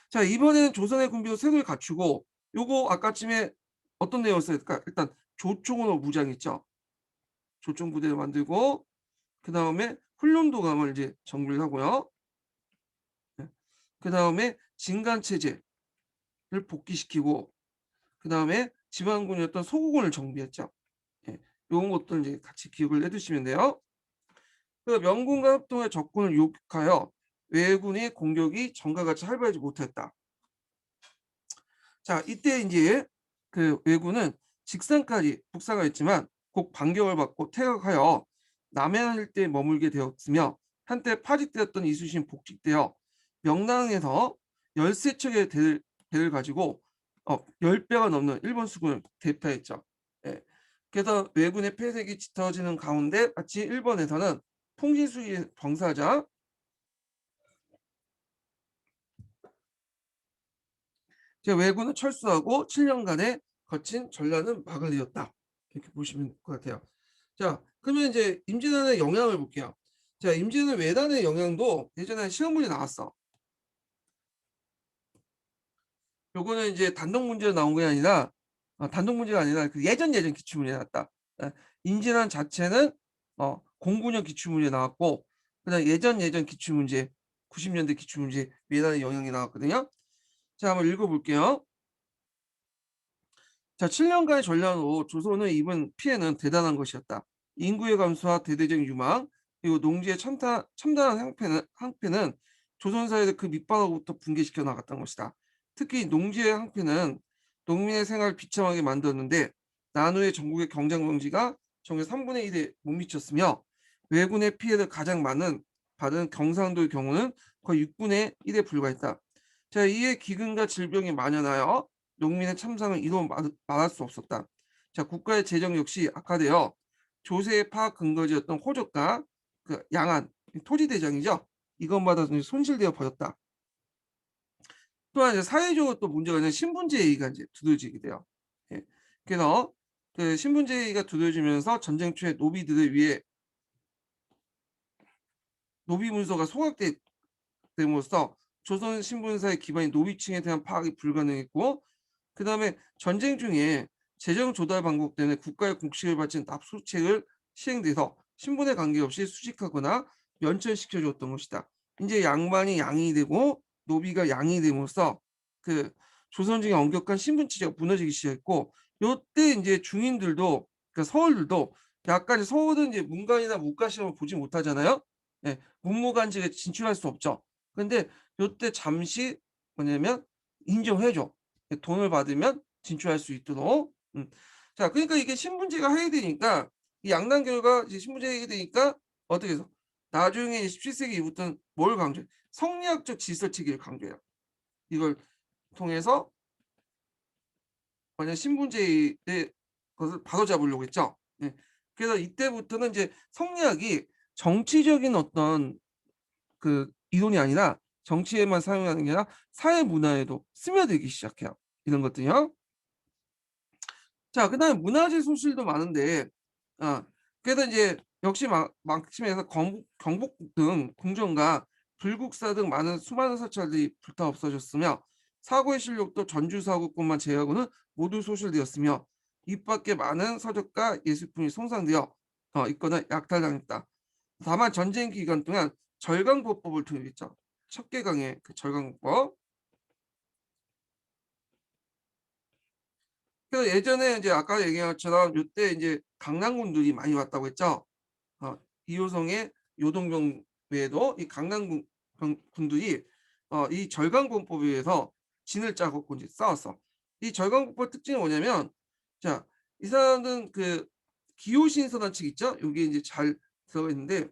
자, 이번에는 조선의 군비로 세를 갖추고, 요거 아까쯤에 어떤 내용이었을까? 일단 조총으로 무장했죠. 조총 부대를 만들고, 그다음에 훈련도감을 이제 정비를 하고요. 예. 그다음에 진간 체제를 복귀시키고, 그다음에 지방군이었던 소구군을 정비했죠. 예. 요런 것들 이제 같이 기억을 해 두시면 돼요. 그 명군과 합동해 적군을 유혹하여 왜군의 공격이 전과 같이 활발하지 못했다. 자, 이때 이제 그 왜군은 직선까지 북상하였지만 곧 반격을 받고 퇴각하여 남해안 일대에 머물게 되었으며, 한때 파직되었던 이수신 복직되어 명랑에서 13척의 배를 가지고 10배가 넘는 일본 수군을 대피했죠. 예. 그래서 왜군의 패색이 짙어지는 가운데 마치 일본에서는 통진수의 병사자 왜군은 철수하고 7년간의 거친 전란은 막을 이었다. 이렇게 보시면 될 것 같아요. 자, 그러면 이제 임진왜란의 영향을 볼게요. 자, 임진왜란의 영향도 예전에 시험 문제 나왔어. 요거는 이제 단독 문제로 나온 게 아니라 단독 문제가 아니라 그 예전 기출문제 나왔다. 임진왜란 자체는 09년 기출문제 나왔고, 그다음 예전 기출문제 90년대 기출문제 외란의 영향이 나왔거든요. 자, 한번 읽어볼게요. 자, 7년간의 전란 후 조선의 입은 피해는 대단한 것이었다. 인구의 감소와 대대적 유망, 그리고 농지의 첨단한 항폐는 조선사회를 그 밑바닥부터 붕괴시켜 나갔던 것이다. 특히 농지의 항폐는 농민의 생활을 비참하게 만들었는데, 난후의 전국의 경장 경지가 전국 3분의 1에 못 미쳤으며, 왜군의 피해를 가장 많은 받은 경상도의 경우는 거의 6분의 1에 불과했다. 자, 이에 기근과 질병이 만연하여 농민의 참상을 이루 말할 수 없었다. 자, 국가의 재정 역시 악화되어 조세의 파악 근거지였던 호적과 그 양안, 토지 대장이죠. 이것마다 손실되어 버렸다. 또한 이제 사회적으로 또 문제가 있는 신분제의가 이제 두드러지게 돼요. 예. 그래서 그 신분제의가 두드러지면서 전쟁 초에 노비들을 위해 노비 문서가 소각됨으로써 조선 신분사의 기반인 노비층에 대한 파악이 불가능했고, 그다음에 전쟁 중에 재정 조달 방법 때문에 국가의 공식을 바친 납수책을 시행돼서 신분에 관계없이 수식하거나 면천시켜 줬던 것이다. 이제 양반이 양이 되고 노비가 양이 됨으로써 그 조선적인 엄격한 신분 체제가 무너지기 시작했고, 요때 이제 중인들도, 그러니까 서울들도, 약간 서울은 이제 문관이나 문과 시험을 보지 못하잖아요. 예, 문무관직에 진출할 수 없죠. 근데 요때 잠시 뭐냐면 인정해 줘. 돈을 받으면 진출할 수 있도록. 자, 그러니까 이게 신분제가 해야 되니까, 이 양단결과 이제 신분제가 해야 되니까 어떻게 해서 나중에 17세기 이후부터는 뭘 강조해? 성리학적 질서체계를 강조해요. 이걸 통해서 만약 신분제의 것을 바로잡으려고 했죠. 예. 그래서 이때부터는 이제 성리학이 정치적인 어떤 그 이론이 아니라 정치에만 사용하는 게 아니라 사회 문화에도 스며들기 시작해요. 이런 것들이요. 자, 그다음에 문화재 소실도 많은데, 아, 그래서 이제 역시 막심에서 경복 등 궁전과 불국사 등 수많은 사찰들이 불타 없어졌으며, 사고의 실력도 전주 사고뿐만 제외하고는 모두 소실되었으며, 이밖에 많은 서적과 예술품이 손상되어 있거나 약탈당했다. 다만 전쟁 기간 동안 절강보법을 도입했죠. 척계강의 그 절강보법. 그래서 예전에 이제 아까 얘기한 것처럼 이때 이제 강남군들이 많이 왔다고 했죠. 이효성의 요동병 외에도 이 강남군 군들이 이 절강공법에 의해서 진을 짜고 이제 싸웠어. 이 절강공법 특징이 뭐냐면, 자, 이 사람은 그 기호신선한 책 있죠? 여기 이제 잘 들어가 있는데,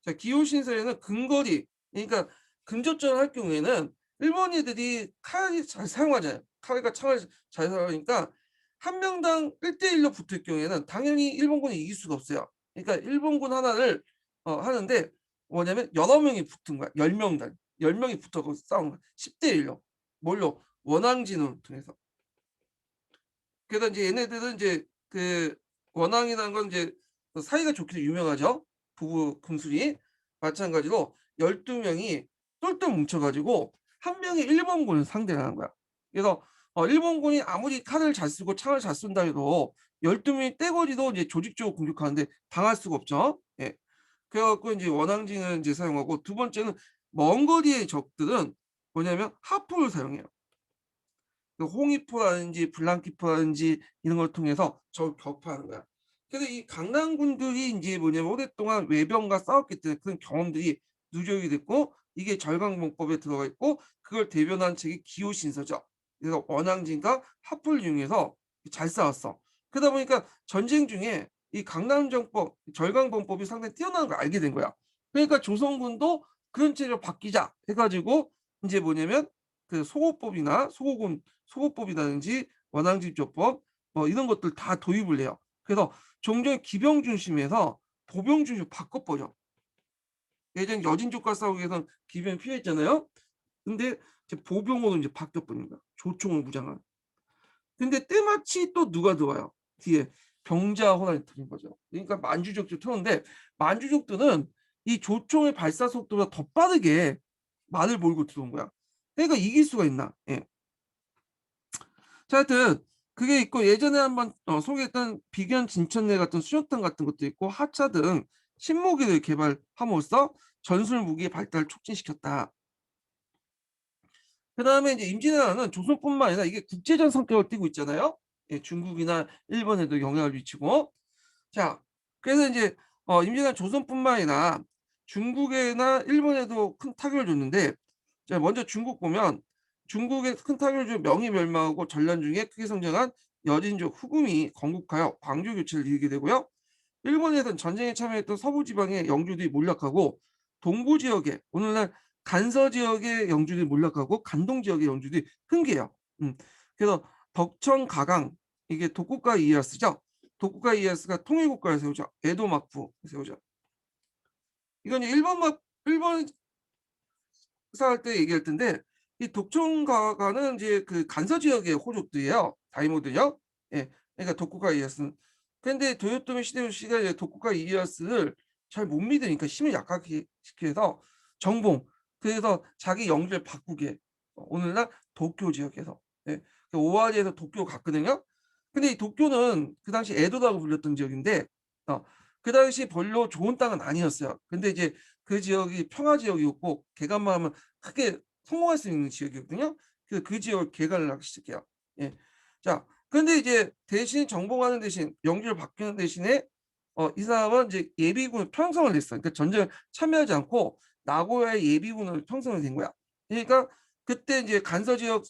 자, 기호 신설에는 근거리, 그러니까 근접전을 할 경우에는 일본인들이 칼이 잘 사용하잖아요. 칼과 창을 잘 사용하니까 한 명당 1대1로 붙을 경우에는 당연히 일본군이 이길 수가 없어요. 그러니까 일본군 하나를 하는데 뭐냐면 여러 명이 붙은 거야. 10명단. 10명이 붙어서 싸우는 거야. 10대1로. 뭘로? 원앙진을 통해서. 그래서 이제 얘네들은 이제 그 원앙이라는 건 이제 그 사이가 좋기로 유명하죠. 부부 금술이. 마찬가지로 12명이 똘똘 뭉쳐 가지고 한 명이 일본군을 상대를 하는 거야. 그래서 일본군이 아무리 칼을 잘 쓰고 창을 잘 쏜다 해도 12명이 떼거지도 이제 조직적으로 공격하는데 당할 수가 없죠. 예. 그래 갖고 인제 원앙징을 이제 사용하고, 두 번째는 먼 거리의 적들은 뭐냐면 하포를 사용해요. 그 홍위포라든지 블랑키포라든지 이런 걸 통해서 적을 격파하는 거야. 그래서 이 강남군들이 인제 뭐냐면 오랫동안 외병과 싸웠기 때문에 그런 경험들이 누적이 됐고, 이게 절강봉법에 들어가 있고, 그걸 대변한 책이 기호신서죠. 그래서 원앙진과 하포를 이용해서 잘 싸웠어. 그러다 보니까 전쟁 중에 이 강남정법, 절강봉법이 상당히 뛰어나는 걸 알게 된 거야. 그러니까 조선군도 그런 체제로 바뀌자 해 가지고 인제 뭐냐면 그 소호법이나 소호법이라든지 원앙집조법 뭐 이런 것들 다 도입을 해요. 그래서 종종 기병 중심에서 보병 중심으로 바꿔 버려. 예전 여진족과 싸우기 위해서는 기병이 필요했잖아요. 근데 이제 보병으로 인제 바뀌어 버린 거야, 조총을 무장한. 근데 때마치 또 누가 들어와요, 뒤에. 병자호란이 터진 거죠. 그러니까 만주족들 터는데, 만주족들은 이 조총의 발사 속도보다 더 빠르게 말을 몰고 들어온 거야. 그러니까 이길 수가 있나. 예. 자, 하여튼 그게 있고, 예전에 한번 소개했던 비견 진천내 같은 수정탄 같은 것도 있고, 하차 등 신무기를 개발함으로써 전술 무기의 발달을 촉진시켰다. 그다음에 이제 임진왜란은 조선뿐만 아니라 이게 국제전 성격을 띠고 있잖아요. 예, 중국이나 일본에도 영향을 미치고. 자, 그래서 인제 임진왜란 조선뿐만 아니라 중국에나 일본에도 큰 타격을 줬는데, 자, 먼저 중국 보면 중국에 큰 타격을 준 명의멸망하고 전란 중에 크게 성장한 여진족 후금이 건국하여 광주 교체를 이루게 되고요. 일본에선 전쟁에 참여했던 서부 지방의 영주들이 몰락하고, 동부 지역에 오늘날 간서 지역의 영주들이 몰락하고, 간동 지역의 영주들이 흥계해요. 음. 그래서 덕청 가강, 이게 도쿠가 이에야스죠. 도쿠가 이에야스가 통일국가를 세우죠. 에도 막부 세우죠. 이건 이제 일본 사할 때 얘기할 텐데, 이 독청가가는 이제 그 간서 지역의 호족들이에요. 다이모들요. 예. 그러니까 도쿠가 이에야스는. 근데 도요토미 히데요시가 이제 도쿠가 이에야스를 잘 못 믿으니까 힘을 약하게 시켜서 정봉, 그래서 자기 영주를 바꾸게 오늘날 도쿄 지역에서. 예. 그 오와리에서 도쿄 갔거든요. 근데 이 도쿄는 그 당시 에도라고 불렸던 지역인데 어 그 당시 별로 좋은 땅은 아니었어요. 근데 이제 그 지역이 평화 지역이었고, 개간만 하면 크게 성공할 수 있는 지역이거든요. 그래서 그 지역을 개간을 하기 시작해요. 예. 자, 근데 이제 대신 정복하는 대신 영주를 바꾸는 대신에 이 사람은 이제 예비군을 편성을 했어요. 그러니까 전쟁에 참여하지 않고 나고야의 예비군을 편성이 된 거야. 그러니까 그때 이제 간서 지역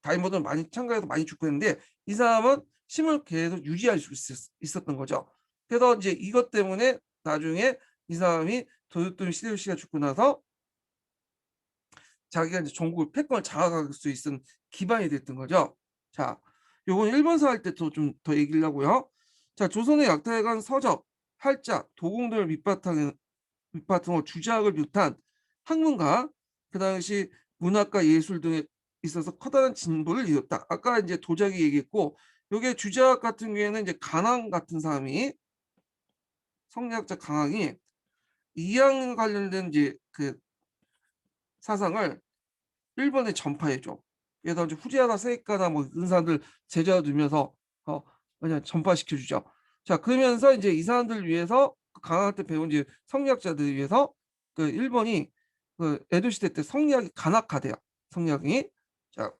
다이모들은 많이 참가해서 많이 죽고 했는데, 이 사람은 힘을 계속 유지할 수 있었던 거죠. 그래서 이제 이것 때문에 나중에 이 사람이 도요토미 히데요시가 죽고 나서 자기가 이제 전국을 패권을 장악할 수 있는 기반이 됐던 거죠. 자, 요건 일본서 할 때 좀 더 얘기를 하고요. 자, 조선의 약탈관 서적, 활자, 도공들 밑바탕으로 주작을 비롯한 학문과 그 당시 문학과 예술 등에 있어서 커다란 진보를 이뤘다. 아까 이제 도자기 얘기했고, 요게 주작 같은 경우에는 이제 간황 같은 사람이, 성리학자 강황이 이양 관련된 이제 그 사상을 일본에 전파해 줘. 그래서 이제 후지와라 세이카나 뭐 이런 사람들 제자로 두면서 그냥 전파시켜 주죠. 자, 그러면서 인제 이 사람들을 위해서 그 강화한테 배운 이제 성리학자들을 위해서 그 일본이 그 에도 시대 때 성리학이 간학화돼요, 성리학이. 자,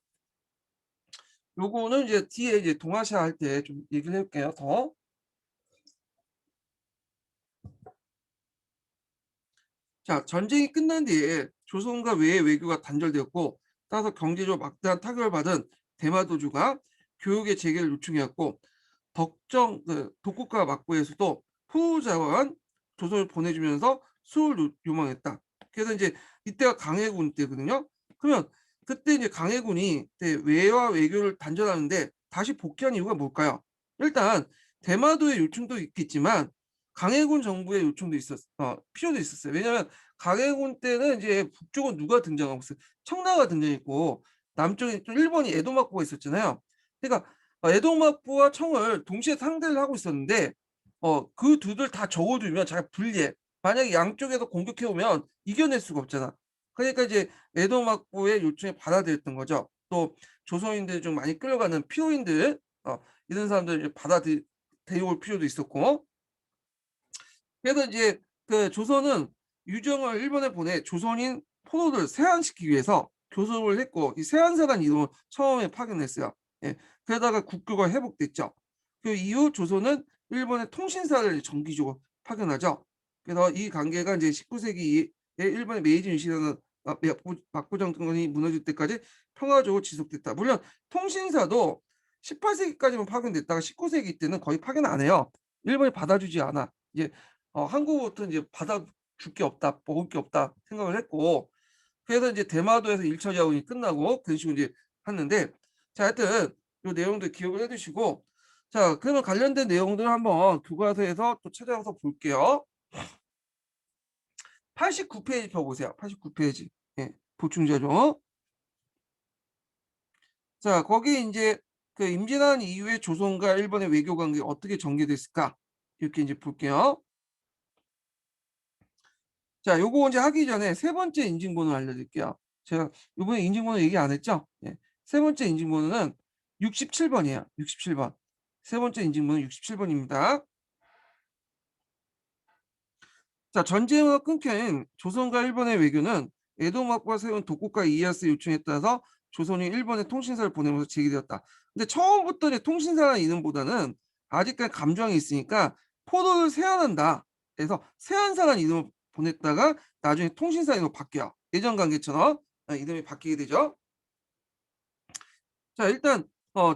요거는 이제 뒤에 이제 동아시아 할 때 좀 얘기를 해 볼게요, 더. 자, 전쟁이 끝난 뒤에 조선과 외의 외교가 단절되었고, 따라서 경제적으로 막대한 타격을 받은 대마도주가 교육의 재개를 요청해왔고, 독정 그 독국가 막부에서도 포자원 조선을 보내주면서 수을 요망했다. 그래서 이제 이때가 강해군 때거든요. 그러면 그때 이제 강해군이 그때 외와 외교를 단절하는데 다시 복귀한 이유가 뭘까요? 일단 대마도의 요청도 있겠지만 강해군 정부의 요청도 필요도 있었어요. 왜냐하면 강해군 때는 이제 북쪽은 누가 등장하고 있어요? 청나라가 등장했고 남쪽에 좀 일본이 에도막부가 있었잖아요. 그러니까 에도막부와 청을 동시에 상대를 하고 있었는데 그 두들 다 적어두면 자기가 불리해. 만약에 양쪽에서 공격해 오면 이겨낼 수가 없잖아. 그러니까 이제 에도막부의 요청에 받아들였던 거죠. 또 조선인들 좀 많이 끌려가는 피로인들 이런 사람들 이제 데려올 필요도 있었고 그래서 이제 그 조선은 유정을 일본에 보내 조선인 포로를 세안시키기 위해서 교섭을 했고 이 세안사단 이름을 처음에 파견했어요. 예. 그러다가 국교가 회복됐죠. 그 이후 조선은 일본의 통신사를 정기적으로 파견하죠. 그래서 이 관계가 이제 19세기에 일본의 메이지 유신하는 막부 정권이 무너질 때까지 평화적으로 지속됐다. 물론 통신사도 18세기까지만 파견됐다가 19세기 때는 거의 파견 안 해요. 일본이 받아주지 않아. 이제 한국으로부터 이제 받아줄 게 없다, 먹을 게 없다 생각을 했고 그래서 이제 대마도에서 1차 자원이 끝나고 그런 식으로 이제 했는데 자 하여튼 요 내용들 기억을 해 두시고 자 그러면 관련된 내용들을 한번 교과서에서 또 찾아서 볼게요. 89 페이지 펴 보세요. 89 페이지. 예. 보충 자료. 자 거기 인제 그 임진왜란 이후에 조선과 일본의 외교 관계가 어떻게 전개됐을까? 이렇게 인제 볼게요. 자 요거 인제 하기 전에 세 번째 인증번호 알려드릴게요. 제가 요번에 인증번호 얘기 안 했죠? 예. 세 번째 인증번호는 67 번이에요. 67 번. 세 번째 인증번호 67 번입니다. 자 전쟁으로 끊긴 조선과 일본의 외교는 에도막과 세운 독국가 이에야스 요청에 따라서 조선이 일본에 통신사를 보내면서 제기되었다. 근데 처음부터 이제 통신사라는 이름보다는 아직까지 감정이 있으니까 포도를 세안한다. 그래서 세안사라는 이름을 보냈다가 나중에 통신사 이름으로 바뀌어요. 예전 관계처럼 이름이 바뀌게 되죠. 자 일단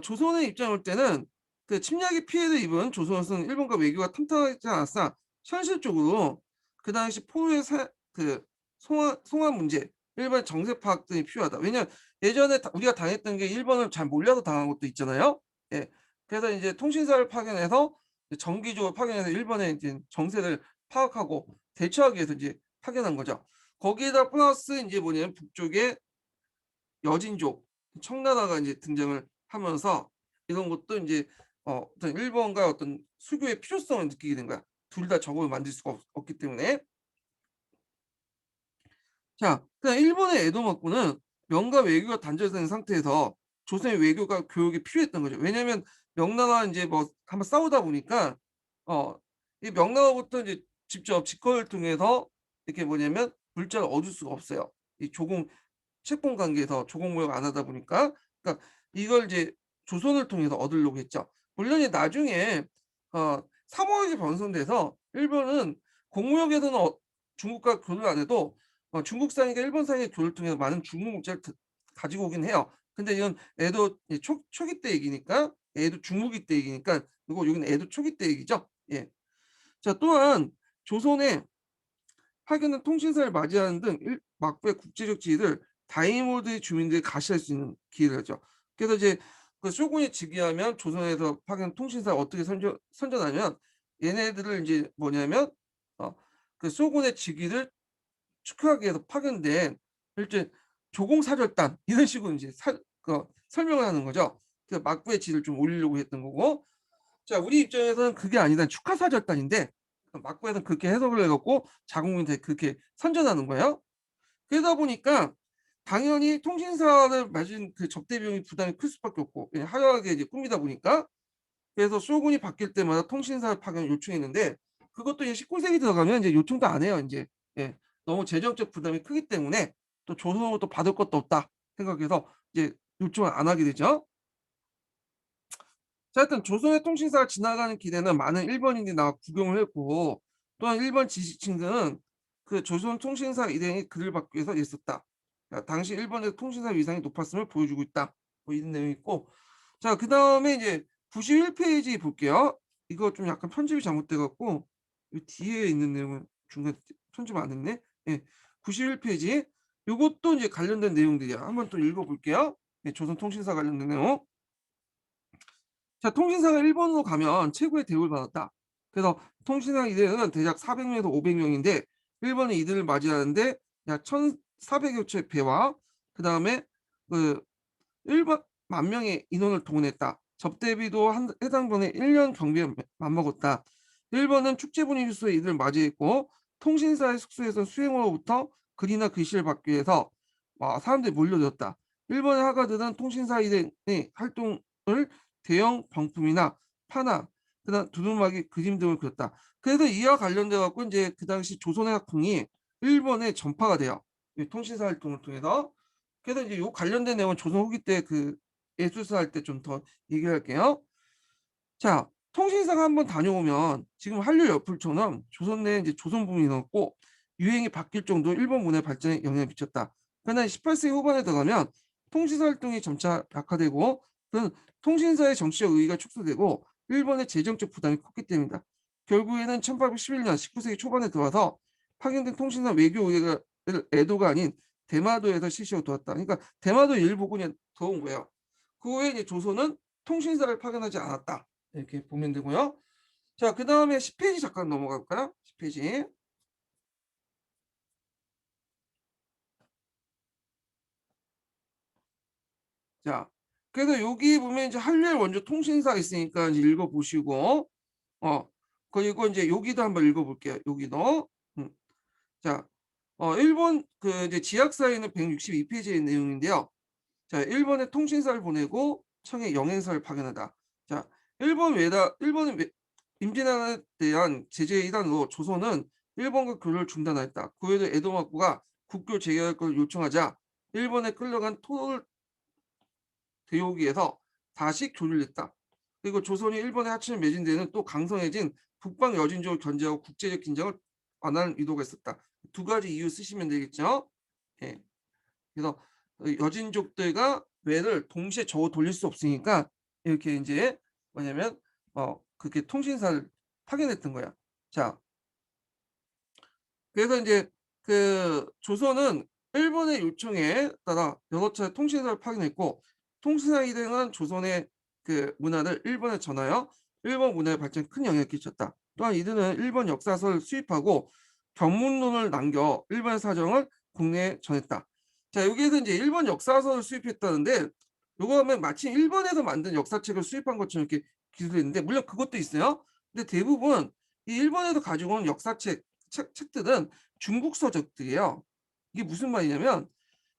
조선의 입장에 올 때는 그 침략의 피해를 입은 조선은 일본과 외교가 튼튼하지 않았으나 현실적으로 그 당시 포로의 송환 문제, 일본의 정세 파악 등이 필요하다. 왜냐하면 예전에 우리가 당했던 게 일본을 잘 몰라서 당한 것도 있잖아요. 예. 그래서 이제 통신사를 파견해서 정기적으로 파견해서 일본의 이제 정세를 파악하고 대처하기 위해서 이제 파견한 거죠. 거기에다 플러스 이제 뭐냐면 북쪽에 여진족, 청나라가 이제 등장을 하면서 이런 것도 인제 어떤 일본과 어떤 수교의 필요성을 느끼게 된 거야. 둘 다 적응을 만들 수가 없기 때문에. 자 그다음 일본의 에도막부는 명과 외교가 단절된 상태에서 조선의 외교가 교역이 필요했던 거죠. 왜냐하면 명나라와 인제 뭐 한번 싸우다 보니까 어 이 명나라로부터 이제 직접 직거래를 통해서 이렇게 뭐냐면 물자를 얻을 수가 없어요. 이 조공 채권 관계에서 조공 무역 안 하다 보니까 그러니까 이걸 이제 조선을 통해서 얻으려고 했죠. 물론 이제 나중에 사모역이 번성돼서 일본은 공무역에서는 중국과 교류를 안 해도 중국산이나 일본산의 교류를 통해서 많은 중국 물자를 가지고 오긴 해요. 근데 이건 에도 초기 때 얘기니까 에도 중후기 때 얘기니까 이거 여기는 에도 초기 때 얘기죠. 예. 자 또한 조선의 파견은 통신사를 맞이하는 등 막부의 국제적 지위를 다이모드의 주민들이 가시할 수 있는 기회를 하죠. 그래서 이제 그 쇼군이 즉위하면 조선에서 파견 통신사를 어떻게 선전하냐면 얘네들을 인제 뭐냐면 어 그 쇼군의 즉위를 축하하기 위해서 파견된 일종의 조공사절단 이런 식으로 인제 설명을 하는 거죠. 그래서 막부의 지위를 좀 올리려고 했던 거고 자 우리 입장에서는 그게 아니라 축하사절단인데 막부에서는 그렇게 해석을 해 갖고 자국민한테 그렇게 선전하는 거예요. 그러다 보니까 당연히 통신사를 맞은 그 접대 비용이 부담이 클 수밖에 없고 예 화려하게 이제 꾸미다 보니까 그래서 쇼군이 바뀔 때마다 통신사 파견을 요청했는데 그것도 이제 19 세기 들어가면 이제 요청도 안 해요 인제. 예. 너무 재정적 부담이 크기 때문에 또 '조선으로부터 받을 것도 없다.' 생각해서 이제 요청을 안 하게 되죠. 자 하여튼 조선의 통신사가 지나가는 길에는 많은 일본인들이 나와 구경을 했고 또한 일본 지식층들은 그 조선 통신사 일행이 그를 받기 위해서 애썼다. 당시 일본의 통신사 위상이 높았음을 보여주고 있다. 뭐 이런 내용이 있고 자 그다음에 이제 91 페이지 볼게요. 이거 좀 약간 편집이 잘못돼 갖고 이 뒤에 있는 내용을 중간 편집 안 했네. 예. 91페이지. 요것도 이제 관련된 내용들이야. 한번 또 읽어 볼게요. 예, 조선통신사 관련된 내용. 자, 통신사가 일본으로 가면 최고의 대우를 받았다. 그래서 통신사 이대는 대략 400명에서 500명인데 일본이 이들을 맞이하는데 약 1,400여 채 배와 그다음에 그 1만 명의 인원을 동원했다. 접대비도 해당 번에 1년 경비에 맞먹었다. 일본은 축제 분위기 속에 이들을 맞이했고 통신사의 숙소에서 수행원으로부터 글이나 글씨를 받기 위해서 사람들이 몰려들었다. 일본의 하가들은 통신사 이대의 활동을 대형 병품이나 파나 그다음 두루마기 그림 등을 그렸다. 그래서 이와 관련돼 갖고 이제 그 당시 조선의 학풍이 일본에 전파가 돼요. 이 통신사 활동을 통해서. 그래서 이제 요 관련된 내용은 조선 후기 때 그 예술사 할 때 좀 더 얘기할게요. 자, 통신사가 한번 다녀오면 지금 한류 열풍처럼 조선 내에 이제 조선 붐이 일어났고 유행이 바뀔 정도로 일본 문화 발전에 영향을 미쳤다. 그러나 18세기 후반에 들어가면 통신사 활동이 점차 약화되고 그런 통신사의 정치적 의의가 축소되고 일본의 재정적 부담이 컸기 때문이다. 결국에는 1811년 19세기 초반에 들어와서 파견된 통신사 외교 의회가 에도가 아닌 대마도에서 실시하고 들어왔다. 그러니까 대마도 일부 그냥 들어온 거예요. 그 후에 이제 조선은 통신사를 파견하지 않았다. 이렇게 보면 되고요. 자, 그 다음에 10페이지 잠깐 넘어가 볼까요? 10페이지. 자, 그래서 여기 보면 이제 한류의 원조 통신사 있으니까 이제 읽어보시고, 그리고 이제 여기도 한번 읽어볼게요. 여기도. 자, 일본 그 이제 지역사회는 162페이지의 내용인데요. 자, 일본에 통신사를 보내고 청에 영행사를 파견하다. 자, 일본은 임진왜란에 대한 제재의 일환으로 조선은 일본과 교류를 중단하였다. 그 외에도 에도마고가 국교 재개할 것을 요청하자 일본에 끌려간 토를 대오기에서 다시 교류를 했다. 그리고 조선이 일본의 하청을 맺은 데에는 또 강성해진 북방 여진족을 견제하고 국제적 긴장을 완화하는 의도가 있었다. 두 가지 이유 쓰시면 되겠죠. 예. 그래서 여진족들과 외를 동시에 저어 돌릴 수 없으니까 이렇게 이제 뭐냐면 그렇게 통신사를 파견했던 거야. 자, 그래서 이제 그 조선은 일본의 요청에 따라 여러 차례 통신사를 파견했고 통신사 이등은 조선의 그 문화를 일본에 전하여 일본 문화의 발전에 큰 영향을 끼쳤다. 또한 이들은 일본 역사서를 수입하고 견문론을 남겨 일본의 사정을 국내에 전했다. 자, 여기에서 이제 일본 역사서를 수입했다는데 요거 하면 마치 일본에서 만든 역사책을 수입한 것처럼 이렇게 기술했는데 물론 그것도 있어요. 근데 대부분 이 일본에서 가지고 온 역사책 책들은 중국 서적들이에요. 이게 무슨 말이냐면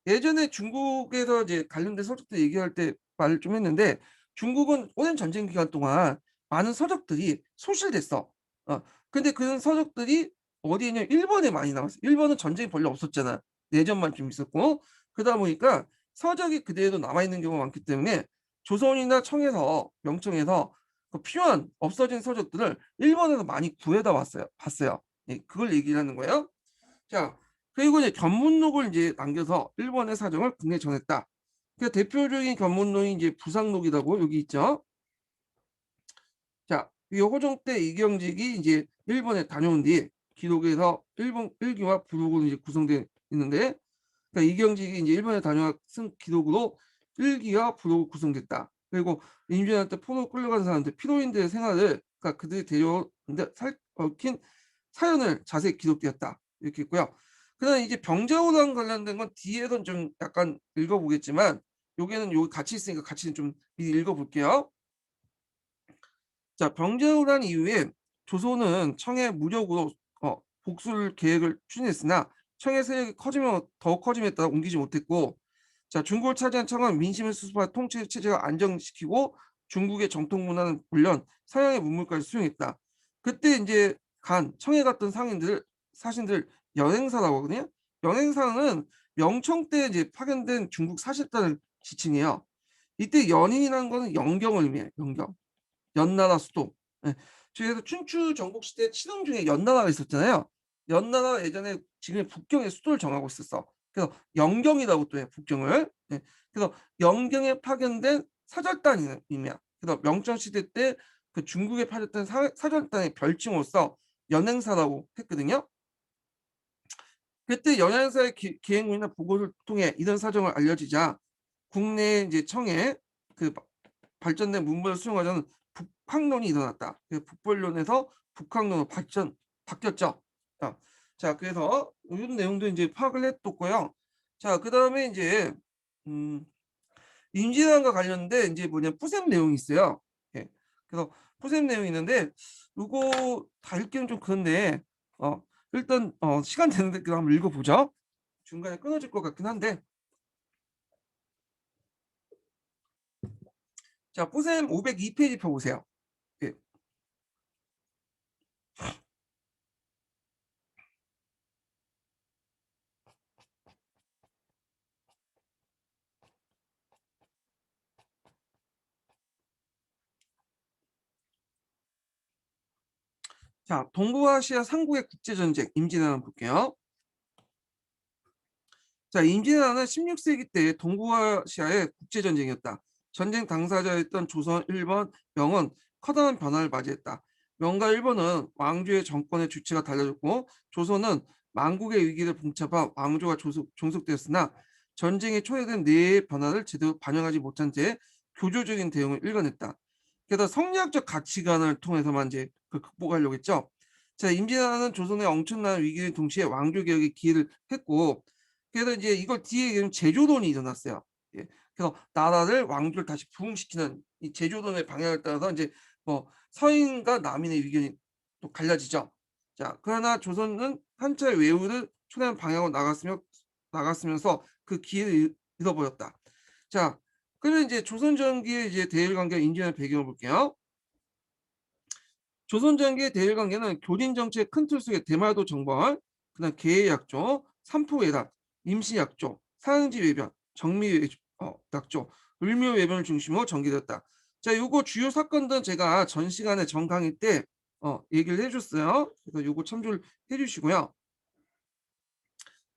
예전에 중국에서 이제 관련된 서적들 얘기할 때 말을 좀 했는데 중국은 오랜 전쟁 기간 동안 많은 서적들이 소실됐어. 근데 그 서적들이 어디에 있냐면 일본에 많이 남았어. 일본은 전쟁이 별로 없었잖아. 내전만 좀 있었고 그러다 보니까 서적이 그대로 남아 있는 경우가 많기 때문에 조선이나 청에서 명청에서 그 필요한 없어진 서적들을 일본에서 많이 구해다 왔어요. 봤어요. 예, 그걸 얘기를 하는 거예요. 자, 그리고 이제 견문록을 이제 남겨서 일본의 사정을 국내에 전했다. 그 대표적인 견문록이 이제 부상록이라고 여기 있죠. 자, 요호종 때 이경직이 이제 일본에 다녀온 뒤 기록에서 일본 일기와 부록으로 이제 구성되어 있는데, 그러니까 이경직이 이제 일본에 다녀와 쓴 기록으로 일기와 부록으로 구성됐다. 그리고 임진왜란 때 포로 끌려간 사람들, 피로인들의 생활을, 그러니까 그들이 데려오는데 얽힌 사연을 자세히 기록되었다. 이렇게 있고요. 그다음 이제 병자호란 관련된 건 뒤에선 좀 약간 읽어보겠지만, 여기는 여기 같이 있으니까 같이 좀 미리 읽어볼게요. 자, 병자호란 이후에 조선은 청의 무력으로 복수를 계획을 추진했으나 청의 세력이 커지면 더 커짐에 따라 옮기지 못했고, 자, 중국을 차지한 청은 민심을 수습할 통치 체제가 안정시키고 중국의 정통 문화는 물론 서양의 문물까지 수용했다. 그때 이제 청에 갔던 상인들 사신들 연행사라고 하거든요. 연행사는 명청 때 이제 파견된 중국 사실단을 지칭해요. 이때 연인이라는 거는 영경을 의미해요. 영경. 연나라 수도. 예. 그래서 춘추 전국 시대 친왕 중에 연나라가 있었잖아요. 연나라가 예전에 지금의 북경의 수도를 정하고 있었어. 그래서 영경이라고 또 해, 북경을. 예. 그래서 영경에 파견된 사절단이는 의미야. 그래서 명청 시대 때 그 중국에 파견된 사절단의 별칭으로서 연행사라고 했거든요. 그때 연안사의 기행문이나 보고를 통해 이런 사정을 알려지자 국내 이제 청에 그 발전된 문벌 수용 과정은 북학론이 일어났다. 그 북벌론에서 북학론으로 바뀌었죠. 자, 그래서 이런 내용도 이제 파악을 했었고요. 자, 그다음에 이제 음, 임진왜란과 관련된 이제 뭐냐 푸셈 내용이 있어요. 예. 그래서 푸셈 내용이 있는데 이거 다 읽기는 좀 그런데 일단 시간 되는데 그럼 한번 읽어보죠. 중간에 끊어질 것 같긴 한데 자 푸셈 502페이지 펴보세요. 예. 자 동부아시아 삼국의 국제전쟁 임진왜란 볼게요. 자, 임진왜란은 16세기 때 동부아시아의 국제전쟁이었다. 전쟁 당사자였던 조선, 일본, 명은 커다란 변화를 맞이했다. 명과 일본은 왕조의 정권의 주체가 달라졌고 조선은 망국의 위기를 봉잡아 왕조가 종속되었으나 전쟁에 초래된 네 변화를 제대로 반영하지 못한 채 교조적인 대응을 일관했다. 게다가 성리학적 가치관을 통해서만 이제 극복하려고 했죠. 자, 임진왜란은 조선의 엄청난 위기의 동시에 왕조 개혁의 기회를 했고 그래서 이제 이걸 뒤에 제조론이 일어났어요. 예. 그래서 나라를 왕조를 다시 부흥시키는 이 제조론의 방향을 따라서 이제 뭐 서인과 남인의 의견이 또 갈라지죠. 자, 그러나 조선은 한차의 외우를 초래한 방향으로 나갔으면서 그 기회를 잃어버렸다. 자, 그러면 이제 조선 전기의 이제 대일 관계 인지하는 배경을 볼게요. 조선 전기의 대일 관계는 교진 정치의 큰 틀 속에 대마도 정벌, 그다음 계획약조, 삼포회담, 임시약조, 사형지 외변, 정미 약조, 을묘 외변을 중심으로 전개됐다. 자, 요거 주요 사건들은 제가 전 시간에 전 강의 때 얘기를 해줬어요. 그래서 요거 참조를 해주시고요.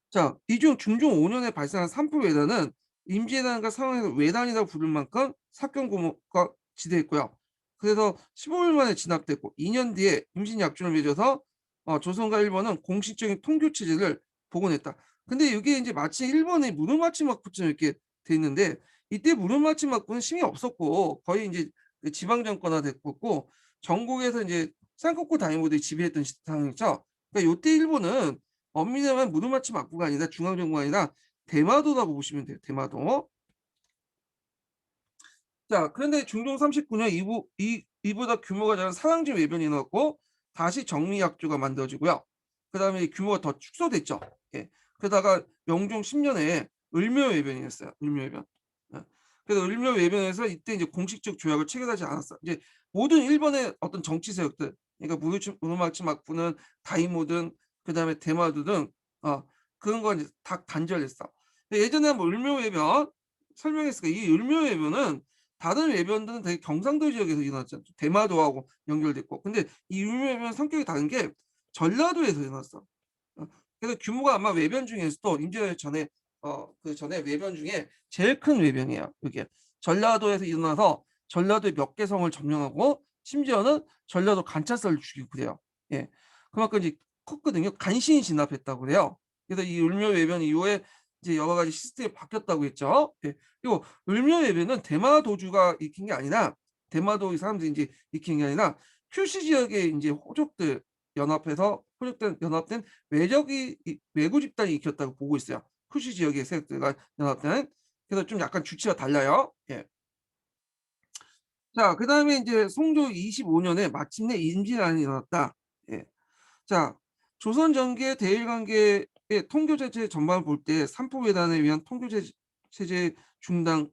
자, 이 중 중종 5년에 발생한 삼포회담은 임진왜란과 상황에서 외단이라고 부를 만큼 사건 규모가 지대했고요. 그래서 15일 만에 진압됐고 2년 뒤에 임신약조를 맺어서 조선과 일본은 공식적인 통교 체제를 복원했다. 근데 이게 이제 마치 일본의 무르마치 막부처럼 이렇게 돼 있는데 이때 무르마치 막부는 힘이 없었고 거의 이제 그 지방 정권화 됐고 전국에서 이제 쌍꺼풀 다이모들이 지배했던 상황이죠. 그러니까 이때 일본은 엄밀하면 무르마치 막부가 아니라 중앙정부가 아니라 대마도라고 보시면 돼요. 대마도. 자, 그런데 중종 39년 이보다 규모가 작은 사랑제 외변이 나왔고 다시 정리약조가 만들어지고요. 그 다음에 규모가 더 축소됐죠. 예. 그러다가 영종 10년에 을묘 외변이 었어요 을묘 외변. 예. 그래서 을묘 외변에서 이때 이제 공식적 조약을 체결하지 않았어. 이제 모든 일본의 어떤 정치 세력들, 그러니까 무르마치 막부는 다이모든 그다음에 대마도 등 그런 건 이제 다 단절했어. 예전에 뭐 을묘 외변 설명했을 거이 을묘 외변은 다른 외변들은 되게 경상도 지역에서 일어났잖아요. 대마도하고 연결됐고. 근데 이 외변 성격이 다른 게 전라도에서 일어났어. 그래서 규모가 아마 외변 중에서도 임진왜란 전에 그 전에 외변 중에 제일 큰 외변이에요. 이게 전라도에서 일어나서 전라도의 몇 개 성을 점령하고 심지어는 전라도 관찰사를 죽이고 그래요. 예, 그만큼 이제 컸거든요. 간신히 진압했다고 그래요. 그래서 이 울며 외변 이후에 이제 여러 가지 시스템이 바뀌었다고 했죠. 예. 그리고 을묘 예배는 대마도주가 익힌 게 아니라 대마도의 사람들이 이제 익힌 게 아니라 큐시 지역의 이제 호족들 연합된 외구 집단이 익혔다고 보고 있어요. 큐시 지역의 세력들과 연합된. 그래서 좀 약간 주체가 달라요. 예. 자, 그다음에 이제 송조 25년에 마침내 임진왜란이 일어났다. 예. 자, 조선 전기의 대일 관계의 통교 제체 전반을 볼 때 삼포회담에 위한 통교 체제 중단을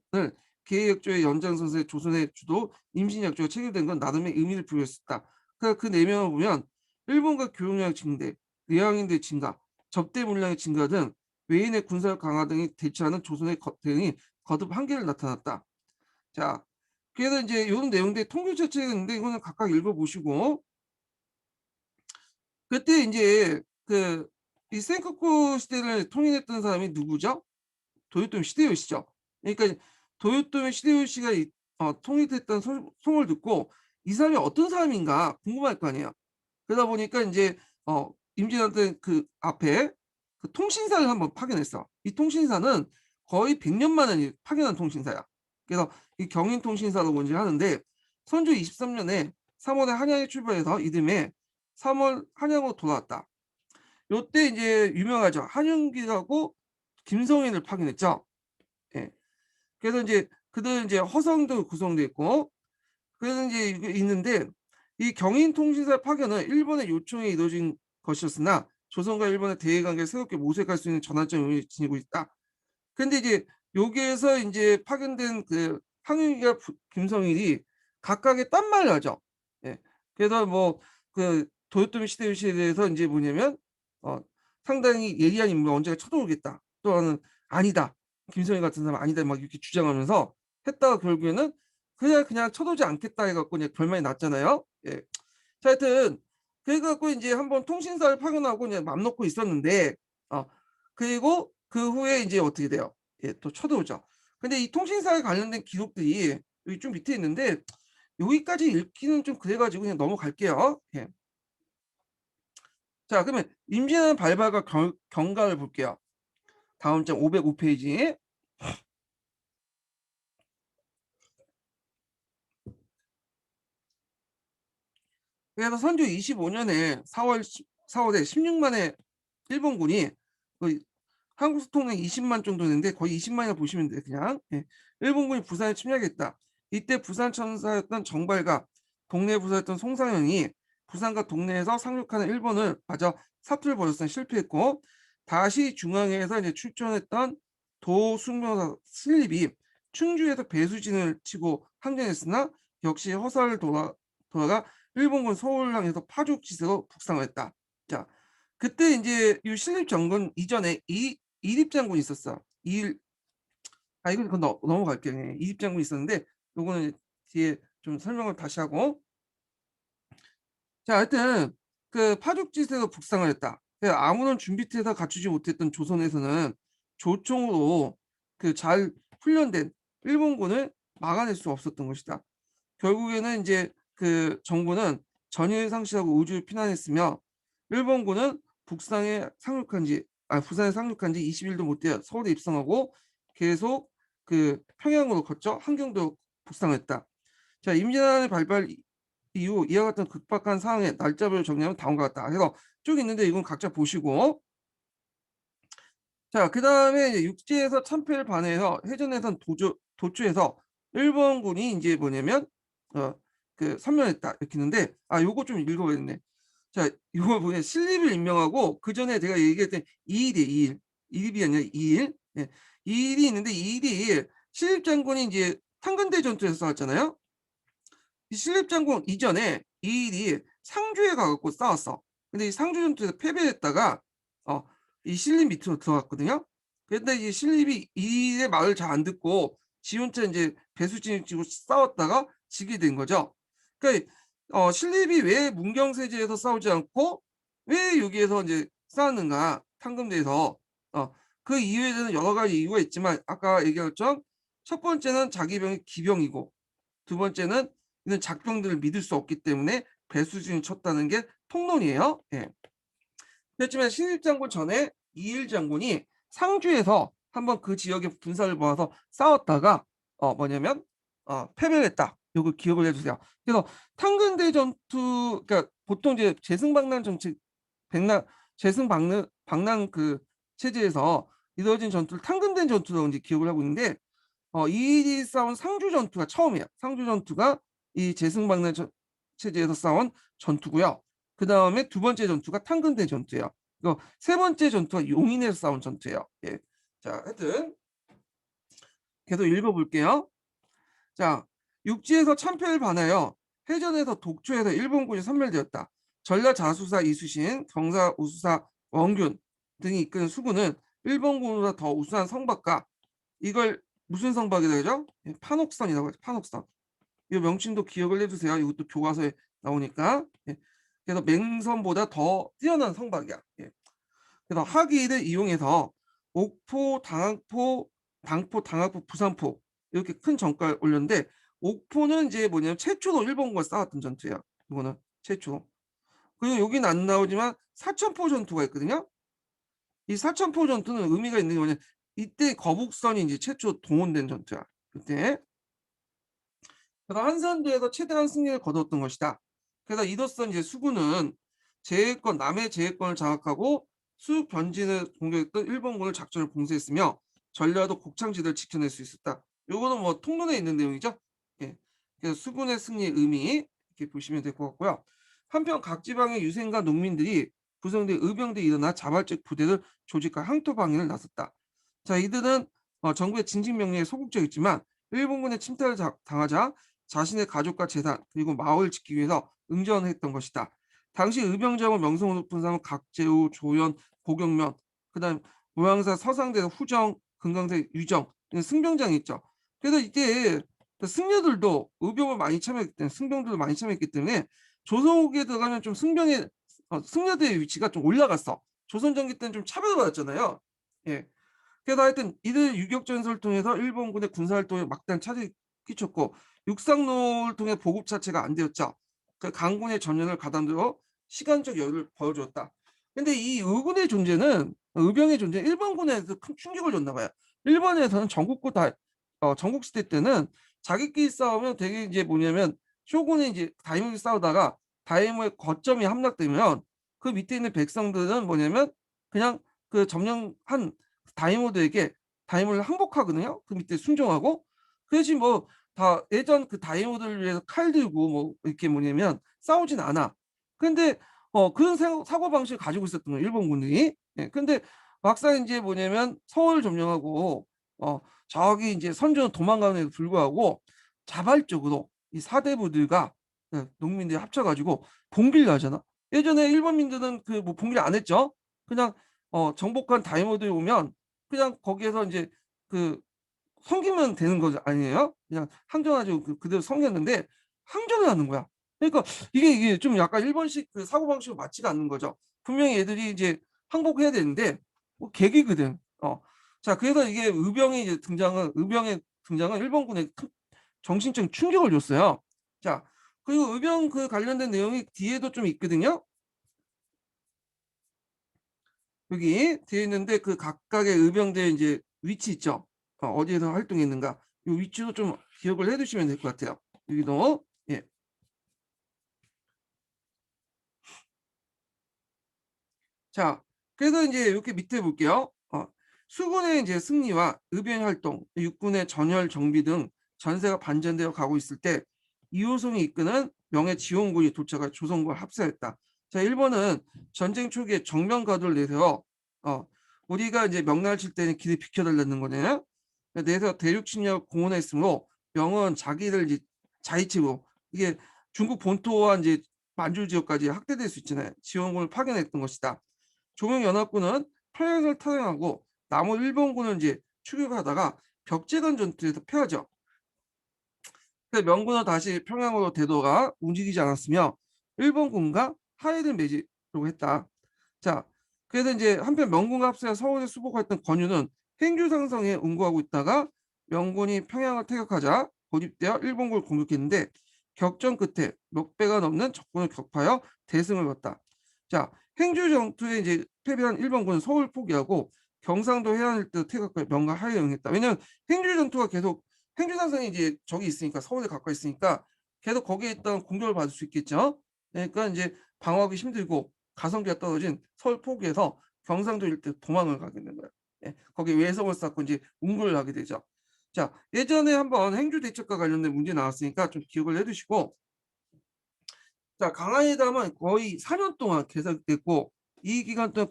계획약조의 연장선상에 조선의 주도 임신약조가 체결된 건 나름의 의미를 부여했었다. 그러니까 그 내면을 보면 일본과 교역량 증대, 내향인들 증가, 접대 물량의 증가 등 외인의 군사력 강화 등이 대처하는 조선의 대응이 거듭 한계를 나타났다. 자, 그래서 이제 이런 내용들 통교 자체가 있는데 이거는 각각 읽어보시고 그때 이제 그 이 센커쿠 시대를 통일했던 사람이 누구죠? 도요토미 히데요시죠. 그러니까 도요토미 히데요시가 통일했던 소을 듣고 이 사람이 어떤 사람인가 궁금할 거 아니에요. 그러다 보니까 이제 임진왜란 그 앞에 그 통신사를 한번 파견했어. 이 통신사는 거의 100년 만에 파견한 통신사야. 그래서 이 경인통신사라고 이제 하는데 선조 23년에 3월에 한양에 출발해서 이듬해 3월 한양으로 돌아왔다. 요때 이제 유명하죠. 한윤기라고 김성인을 파견했죠. 예. 그래서 이제 그들은 이제 허성도 구성돼 있고 그래서 이제 이게 있는데 이 경인통신사 파견은 일본의 요청에 이루어진 것이었으나 조선과 일본의 대외 관계를 새롭게 모색할 수 있는 전환점 의미를 지니고 있다. 근데 이제 여기에서 이제 파견된 그 항일기와 김성일이 각각의 딴말을 하죠. 예. 그래서 뭐 그 도요토미 시대요시에 대해서 이제 뭐냐면 상당히 예리한 인물 언제가 쳐들어오겠다. 또는 아니다. 김성일 같은 사람 아니다. 막 이렇게 주장하면서 했다가 결국에는 그냥 쳐들어오지 않겠다 해갖고 이제 결말이 났잖아요. 예. 자, 하여튼 그래갖고 이제 한번 통신사를 파견하고 이제 맘 놓고 있었는데 어 그리고 그 후에 이제 어떻게 돼요? 예, 또 쳐들어오죠. 근데 이 통신사에 관련된 기록들이 여기 좀 밑에 있는데 여기까지 읽기는 좀 그래가지고 그냥 넘어갈게요. 예. 자, 그러면 임진왜란 발발과 경과를 볼게요. 다음 장 505페이지. 그래서 선조 25년에 4월에 16만의 일본군이 거의 한국 수통령 20만 정도 되는데 거의 20만이나 보시면 돼요. 그냥. 예. 일본군이 부산을 침략했다. 이때 부산 천사였던 정발과 동네 부사였던 송상현이 부산과 동네에서 상륙하는 일본을 맞아 사투를 벌였으나 실패했고 다시 중앙에서 이제 출전했던 도승묘사 슬립이 충주에서 배수진을 치고 항전했으나 역시 허사를 돌아가 일본군 서울 향해서 파죽지세로 북상했다. 자, 그때 이제 이 신립 정권 이전에 이립 장군이 있었어. 이거 그건 넘어갈게요. 예, 이립 장군이 있었는데 요거는 뒤에 좀 설명을 다시 하고. 자, 하여튼 그 파죽지세로 북상을 했다. 아무런 준비태세 갖추지 못했던 조선에서는 조총으로 그 잘 훈련된 일본군을 막아낼 수 없었던 것이다. 결국에는 이제 그 정부는 전의를 상실하고 우주를 피난했으며 일본군은 부산에 상륙한 지 20일도 못 되어 서울에 입성하고 계속 그 평양으로 거쳐 함경도로 북상했다. 자, 임진왜란의 발발 이후 이와 같은 급박한 상황에 날짜별로 정리하면 다음과 같다. 해서 쭉 있는데 이건 각자 보시고. 자, 그 다음에 이제 육지에서 참패를 반해서 해전에선 도주해서 일본군이 이제 뭐냐면 그 선멸했다 이렇게 했는데 요거 좀 읽어야겠네. 자, 이거 보면 신립을 임명하고 그 전에 제가 얘기했던 이일이 아니라 이일. 예. 이일이 있는데 이일이 신립 장군이 이제 탄건대 전투에서 싸웠잖아요. 이 신립 장군 이전에 이일이 상주에 가갖고 싸웠어. 근데 이 상주 전투에서 패배했다가 이 신립 밑으로 들어갔거든요. 근데 이 신립이 이일의 말을 잘 안 듣고 지 혼자 이제 배수진을 치고 싸웠다가 지게 된 거죠. 그러니까 신립이 왜 문경세제에서 싸우지 않고 왜 여기에서 이제 싸웠는가 탄검대에서 그 이유에 대해서 여러 가지 이유가 있지만 아까 얘기한 것처럼 첫 번째는 자기 병이 기병이고 두 번째는 이는 작병들을 믿을 수 없기 때문에 배수진을 쳤다는 게 통론이에요. 예. 그렇지만 신일 장군 전에 이일 장군이 상주에서 한번 그 지역의 군사를 모아서 싸웠다가 뭐냐면 패배를 했다. 요거 기억을 해주세요. 그래서 탄근대 전투, 그러니까 보통 이제 재승방난 정책, 재승방난 그 체제에서 이루어진 전투를 탄근대 전투라고 이제 기억을 하고 있는데 이일이 싸운 상주 전투가 처음이에요. 상주 전투가 이 재승방난 체제에서 싸운 전투고요. 그 다음에 두 번째 전투가 탄근대 전투예요. 세 번째 전투가 용인에서 싸운 전투예요. 예. 자, 하여튼 계속 읽어볼게요. 자, 육지에서 참패를 반하여 해전에서 독초에서 일본군이 섬멸되었다. 전라자수사 이수신, 경사 우수사 원균 등이 이끄는 수군은 일본군보다 더 우수한 성박과 이걸 무슨 성박이라고 하죠? 예, 판옥선이라고 하죠. 판옥선. 이 명칭도 기억을 해주세요. 이것도 교과서에 나오니까. 예. 그래서 맹선보다 더 뛰어난 성박이야. 예. 그래서 하기를 이용해서 옥포, 당포, 당학포, 부산포 이렇게 큰 전과를 올렸는데 옥포는 이제 뭐냐면 최초로 일본과 싸웠던 전투예요. 이거는 최초. 그리고 여기는 안 나오지만 사천포 전투가 있거든요. 이 사천포 전투는 의미가 있는 게 뭐냐, 이때 거북선이 이제 최초 동원된 전투야. 그때. 그래서 한산도에서 최대한 승리를 거두었던 것이다. 그래서 이로써 이제 수군은 제해권 남의 제해권을 장악하고 수육 변진을 공격했던 일본군을 작전을 봉쇄했으며 전라도 곡창지대를 지켜낼 수 있었다. 요거는 뭐 통론에 있는 내용이죠. 예. 그래서 수군의 승리의 의미 이렇게 보시면 될 것 같고요. 한편 각 지방의 유생과 농민들이 구성된 의병들이 일어나 자발적 부대를 조직과 항토 방위를 나섰다. 자, 이들은 정부의 진직 명령에 소극적이지만 일본군의 침탈을 당하자 자신의 가족과 재산 그리고 마을을 지키기 위해서 응전했던 것이다. 당시 의병장군 명성 높은 사람은 각재우, 조연, 고경면, 그다음 모양사 서상대 후정, 금강대 유정 승병장이 있죠. 그래서 이때 승려들도 의병을 많이 참여했기 때문에 승병들도 많이 참여했기 때문에 조선후기에 들어가면 좀 승병의 승려들의 위치가 좀 올라갔어. 조선 전기 때는 좀 차별을 받았잖아요. 예. 그래서 하여튼 이들 유격 전술을 통해서 일본군의 군사 활동에 막대한 차질을 끼쳤고 육상로를 통해 보급 자체가 안 되었죠. 그 강군의 전연을 가담으로 시간적 여유를 벌어주었다. 근데 이 의군의 존재는 의병의 존재 일본군에서 큰 충격을 줬나 봐요. 일본에서는 전국구 다 전국 시대 때는 자기끼리 싸우면 되게 이제 뭐냐면 쇼군이 이제 다이모이 싸우다가 다이모의 거점이 함락되면 그 밑에 있는 백성들은 뭐냐면 그냥 그 점령한 다이모들에게 다이모를 항복하거든요. 그 밑에 순종하고. 그 대신 뭐 다 예전 그 다이모들을 위해서 칼 들고 뭐 이렇게 뭐냐면 싸우진 않아. 근데 그런 사고 방식을 가지고 있었던 거예요, 일본군이. 예. 근데 막상 인제 뭐냐면 서울을 점령하고 저기 인제 선조는 도망가는에도 불구하고 자발적으로 이 사대부들과 농민들이 합쳐 가지고 봉기를 하잖아. 예전에 일본민들은 그 뭐 봉기를 안 했죠. 그냥 정복한 다이모들이 오면 그냥 거기에서 인제 그 섬기면 되는 거 아니에요? 그냥 항전해 가지고 그대로 섬겼는데 항전을 하는 거야. 그러니까 이게 좀 약간 일본식 그 사고방식과 맞지가 않는 거죠. 분명히 얘들이 이제 항복해야 되는데 뭐 개기거든. 자, 그래서 이게 의병의 등장은 일본군에 큰 정신적인 충격을 줬어요. 자, 그리고 의병 그 관련된 내용이 뒤에도 좀 있거든요. 여기 되어 있는데 그 각각의 의병대의 이제 위치 있죠. 어디에서 활동했는가. 요 위치도 좀 기억을 해 두시면 될 것 같아요. 여기도. 예. 자, 그래서 이제 이렇게 밑에 볼게요. 수군의 이제 승리와 의병 활동, 육군의 전열 정비 등 전세가 반전되어 가고 있을 때 이호성이 이끄는 명예 지원군이 도착해 조선군을 합세했다. 자, 일본은 전쟁 초기에 정면 가도를 내세워 어, 우리가 이제 명나라 칠 때는 길을 비켜달라는 거네요. 내서 대륙 침략 공언했으므로 명은 자기를 이제 자위치고 이게 중국 본토와 이제 만주 지역까지 확대될 수 있잖아요. 지원군을 파견했던 것이다. 조명연합군은 평양을 탈환하고 남은 일본군을 이제 추격하다가 벽제간 전투에서 패하죠. 그래서 명군은 다시 평양으로 대도가 움직이지 않았으며 일본군과 하해를 맺으려고 했다. 자, 그래서 이제 한편 명군과 합세해 서울에 수복했던 권유는 행주 상성에 응고하고 있다가 명군이 평양을 퇴격하자 고립되어 일본군을 공격했는데 격전 끝에 몇 배가 넘는 적군을 격파하여 대승을 거뒀다. 자, 행주 전투에 이제 패배한 일본군은 서울 포기하고 경상도 해안 일대 퇴각하여 명과 하해에 응했다. 왜냐하면 행주 전투가 계속 행주 상성이 이제 저기 있으니까 서울에 가까이 있으니까 계속 거기에 있던 공격을 받을 수 있겠죠. 그러니까 이제 방어하기 힘들고 가성비가 떨어진 서울 포기해서 경상도 일대 도망을 가게 된 거예요. 예, 거기 외성을 쌓고 이제 운구를 하게 되죠. 자, 예전에 한번 행주 대첩과 관련된 문제 나왔으니까 좀 기억을 해두시고, 자, 강화회담은 거의 4년 동안 계속됐고 이 기간 동안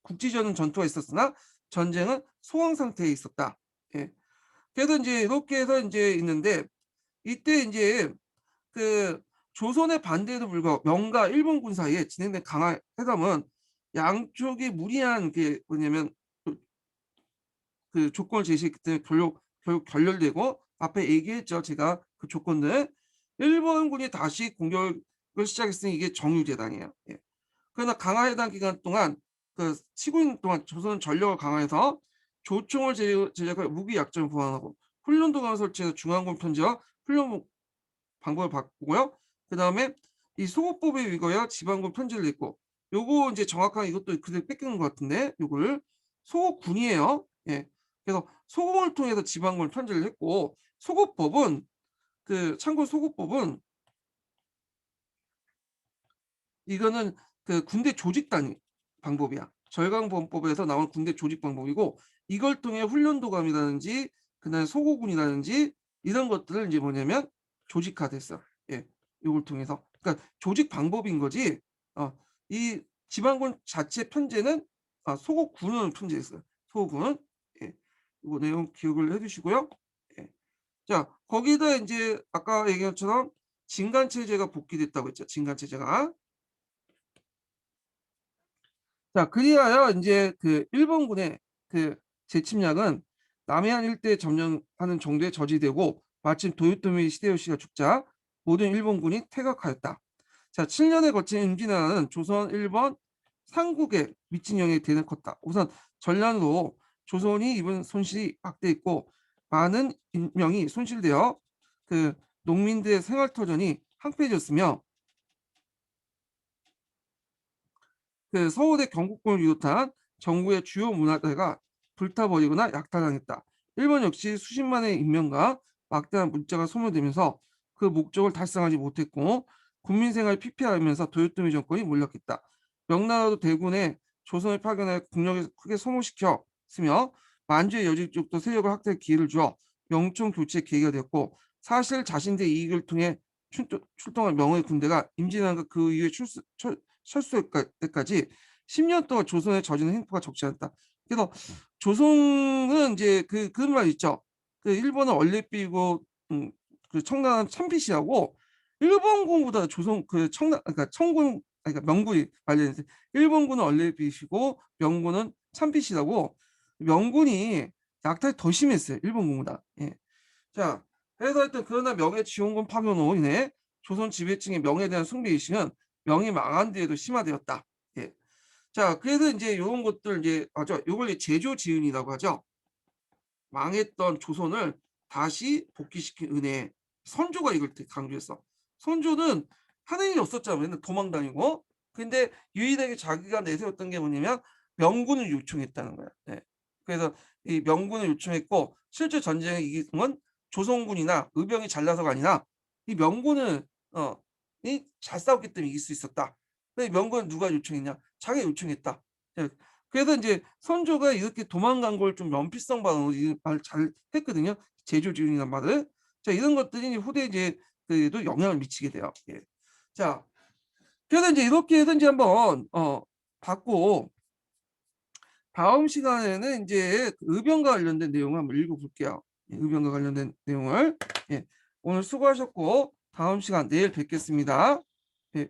국지전 전투가 있었으나 전쟁은 소강 상태에 있었다. 예. 그래서 이제 이렇게 해서 이제 있는데 이때 이제 그 조선의 반대에도 불구하고 명과 일본군 사이에 진행된 강화 회담은 양쪽이 무리한 게 뭐냐면 그 조건을 제시했기 때문에 결국 결렬되고 앞에 얘기했죠. 제가 그 조건들. 일본군이 다시 공격을 시작했으니 이게 정유재단이에요. 예. 그러나 강화해당 기간 동안 그 치고 있는 동안 조선은 전력을 강화해서 조총을 제작하여 무기 약점을 보완하고 훈련도감을 설치해서 중앙군 편제와 훈련 방법을 바꾸고요. 그다음에 이 소호법에 의거하여 지방군 편제를 냈고 요거 이제 정확하게 이것도 그대로 뺏기는 것 같은데 요거를 소국군이에요. 예. 그래서 소국을 통해서 지방군을 편제를 했고 소국법은 참고로 소국법은 이거는 군대 조직 단위 방법이야. 절강범법에서 나온 군대 조직 방법이고 이걸 통해 훈련도감이라든지 그다음에 소고군이라든지 이런 것들을 이제 뭐냐면 조직화됐어. 예. 요걸 통해서. 그러니까 조직 방법인 거지. 이 지방군 자체 편제는 소고군을 편제했어요. 소고군은. 예. 요거 내용 기억을 해 두시고요. 예. 자, 거기다 인제 아까 얘기한 것처럼 진간체제가 복귀됐다고 했죠. 진간체제가. 자, 그리하여 인제 일본군의 재침략은 남해안 일대에 점령하는 정도에 저지되고 마침 도요토미 히데요시가 죽자 모든 일본군이 퇴각하였다. 자, 7 년에 걸친 임진왜란은 조선, 일본 삼국에 미친 영향이 대단히 컸다. 우선 전란으로 조선이 입은 손실이 막대했고 많은 인명이 손실되어 농민들의 생활터전이 황폐해졌으며 서울의 경복궁을 비롯한 정부의 주요 문화재가 불타버리거나 약탈당했다. 일본 역시 수십만의 인명과 막대한 물자가 소모되면서 그 목적을 달성하지 못했고 국민 생활이 피폐하면서 도요토미 정권이 몰락했다. 명나라도 대군에 조선을 파견해 국력을 크게 소모시켰으며 만주의 여직족도 세력을 확대할 기회를 주어 영총 교체 계기가 되었고 사실 자신들의 이익을 통해 출동한 명의 군대가 임진왜란과 그 이후에 철수할 때까지 10년 동안 조선에 저지른 행포가 적지 않다. 그래서 조선은 이제 그런 말 있죠. 일본은 얼레삐고 청나라는 참빛이라고 일본군보다 조선 청나 그러니까 청군 그러니까 명군이 말렸는데 일본군은 얼레빛이고 명군은 참빛이라고 명군이 약탈이 더 심했어요. 일본군보다. 예. 자, 그래서 하여튼 그러나 명예지원군 파견으로 인해 조선 지배층의 명예에 대한 숭배의식은 명이 망한 뒤에도 심화되었다. 예. 자, 그래서 이제 요런 것들 이제 요걸 제조지은이라고 하죠. 망했던 조선을 다시 복귀시킨 은혜. 선조가 이걸 되게 강조했어. 선조는 하는 일이 없었잖아. 맨날 도망 다니고. 근데 유일하게 자기가 내세웠던 게 뭐냐면 명군을 요청했다는 거야. 네. 그래서 이 명군을 요청했고 실제 전쟁에 이긴 건 조선군이나 의병이 잘나서가 아니라 이 명군을 이 잘 싸웠기 때문에 이길 수 있었다. 근데 명군은 누가 요청했냐? 자기가 요청했다. 예. 그래서 인제 선조가 이렇게 도망간 걸 좀 면피성 발언으로 이 말 잘 했거든요. 제조지훈이란 말을. 자, 이런 것들이 후대에 이제 도 영향을 미치게 돼요. 예. 자, 그래서 인제 이렇게 해서 인제 한번 봤고 다음 시간에는 인제 의병과 관련된 내용을 한번 읽어 볼게요. 예, 의병과 관련된 내용을. 예. 오늘 수고하셨고 다음 시간 내일 뵙겠습니다. 예.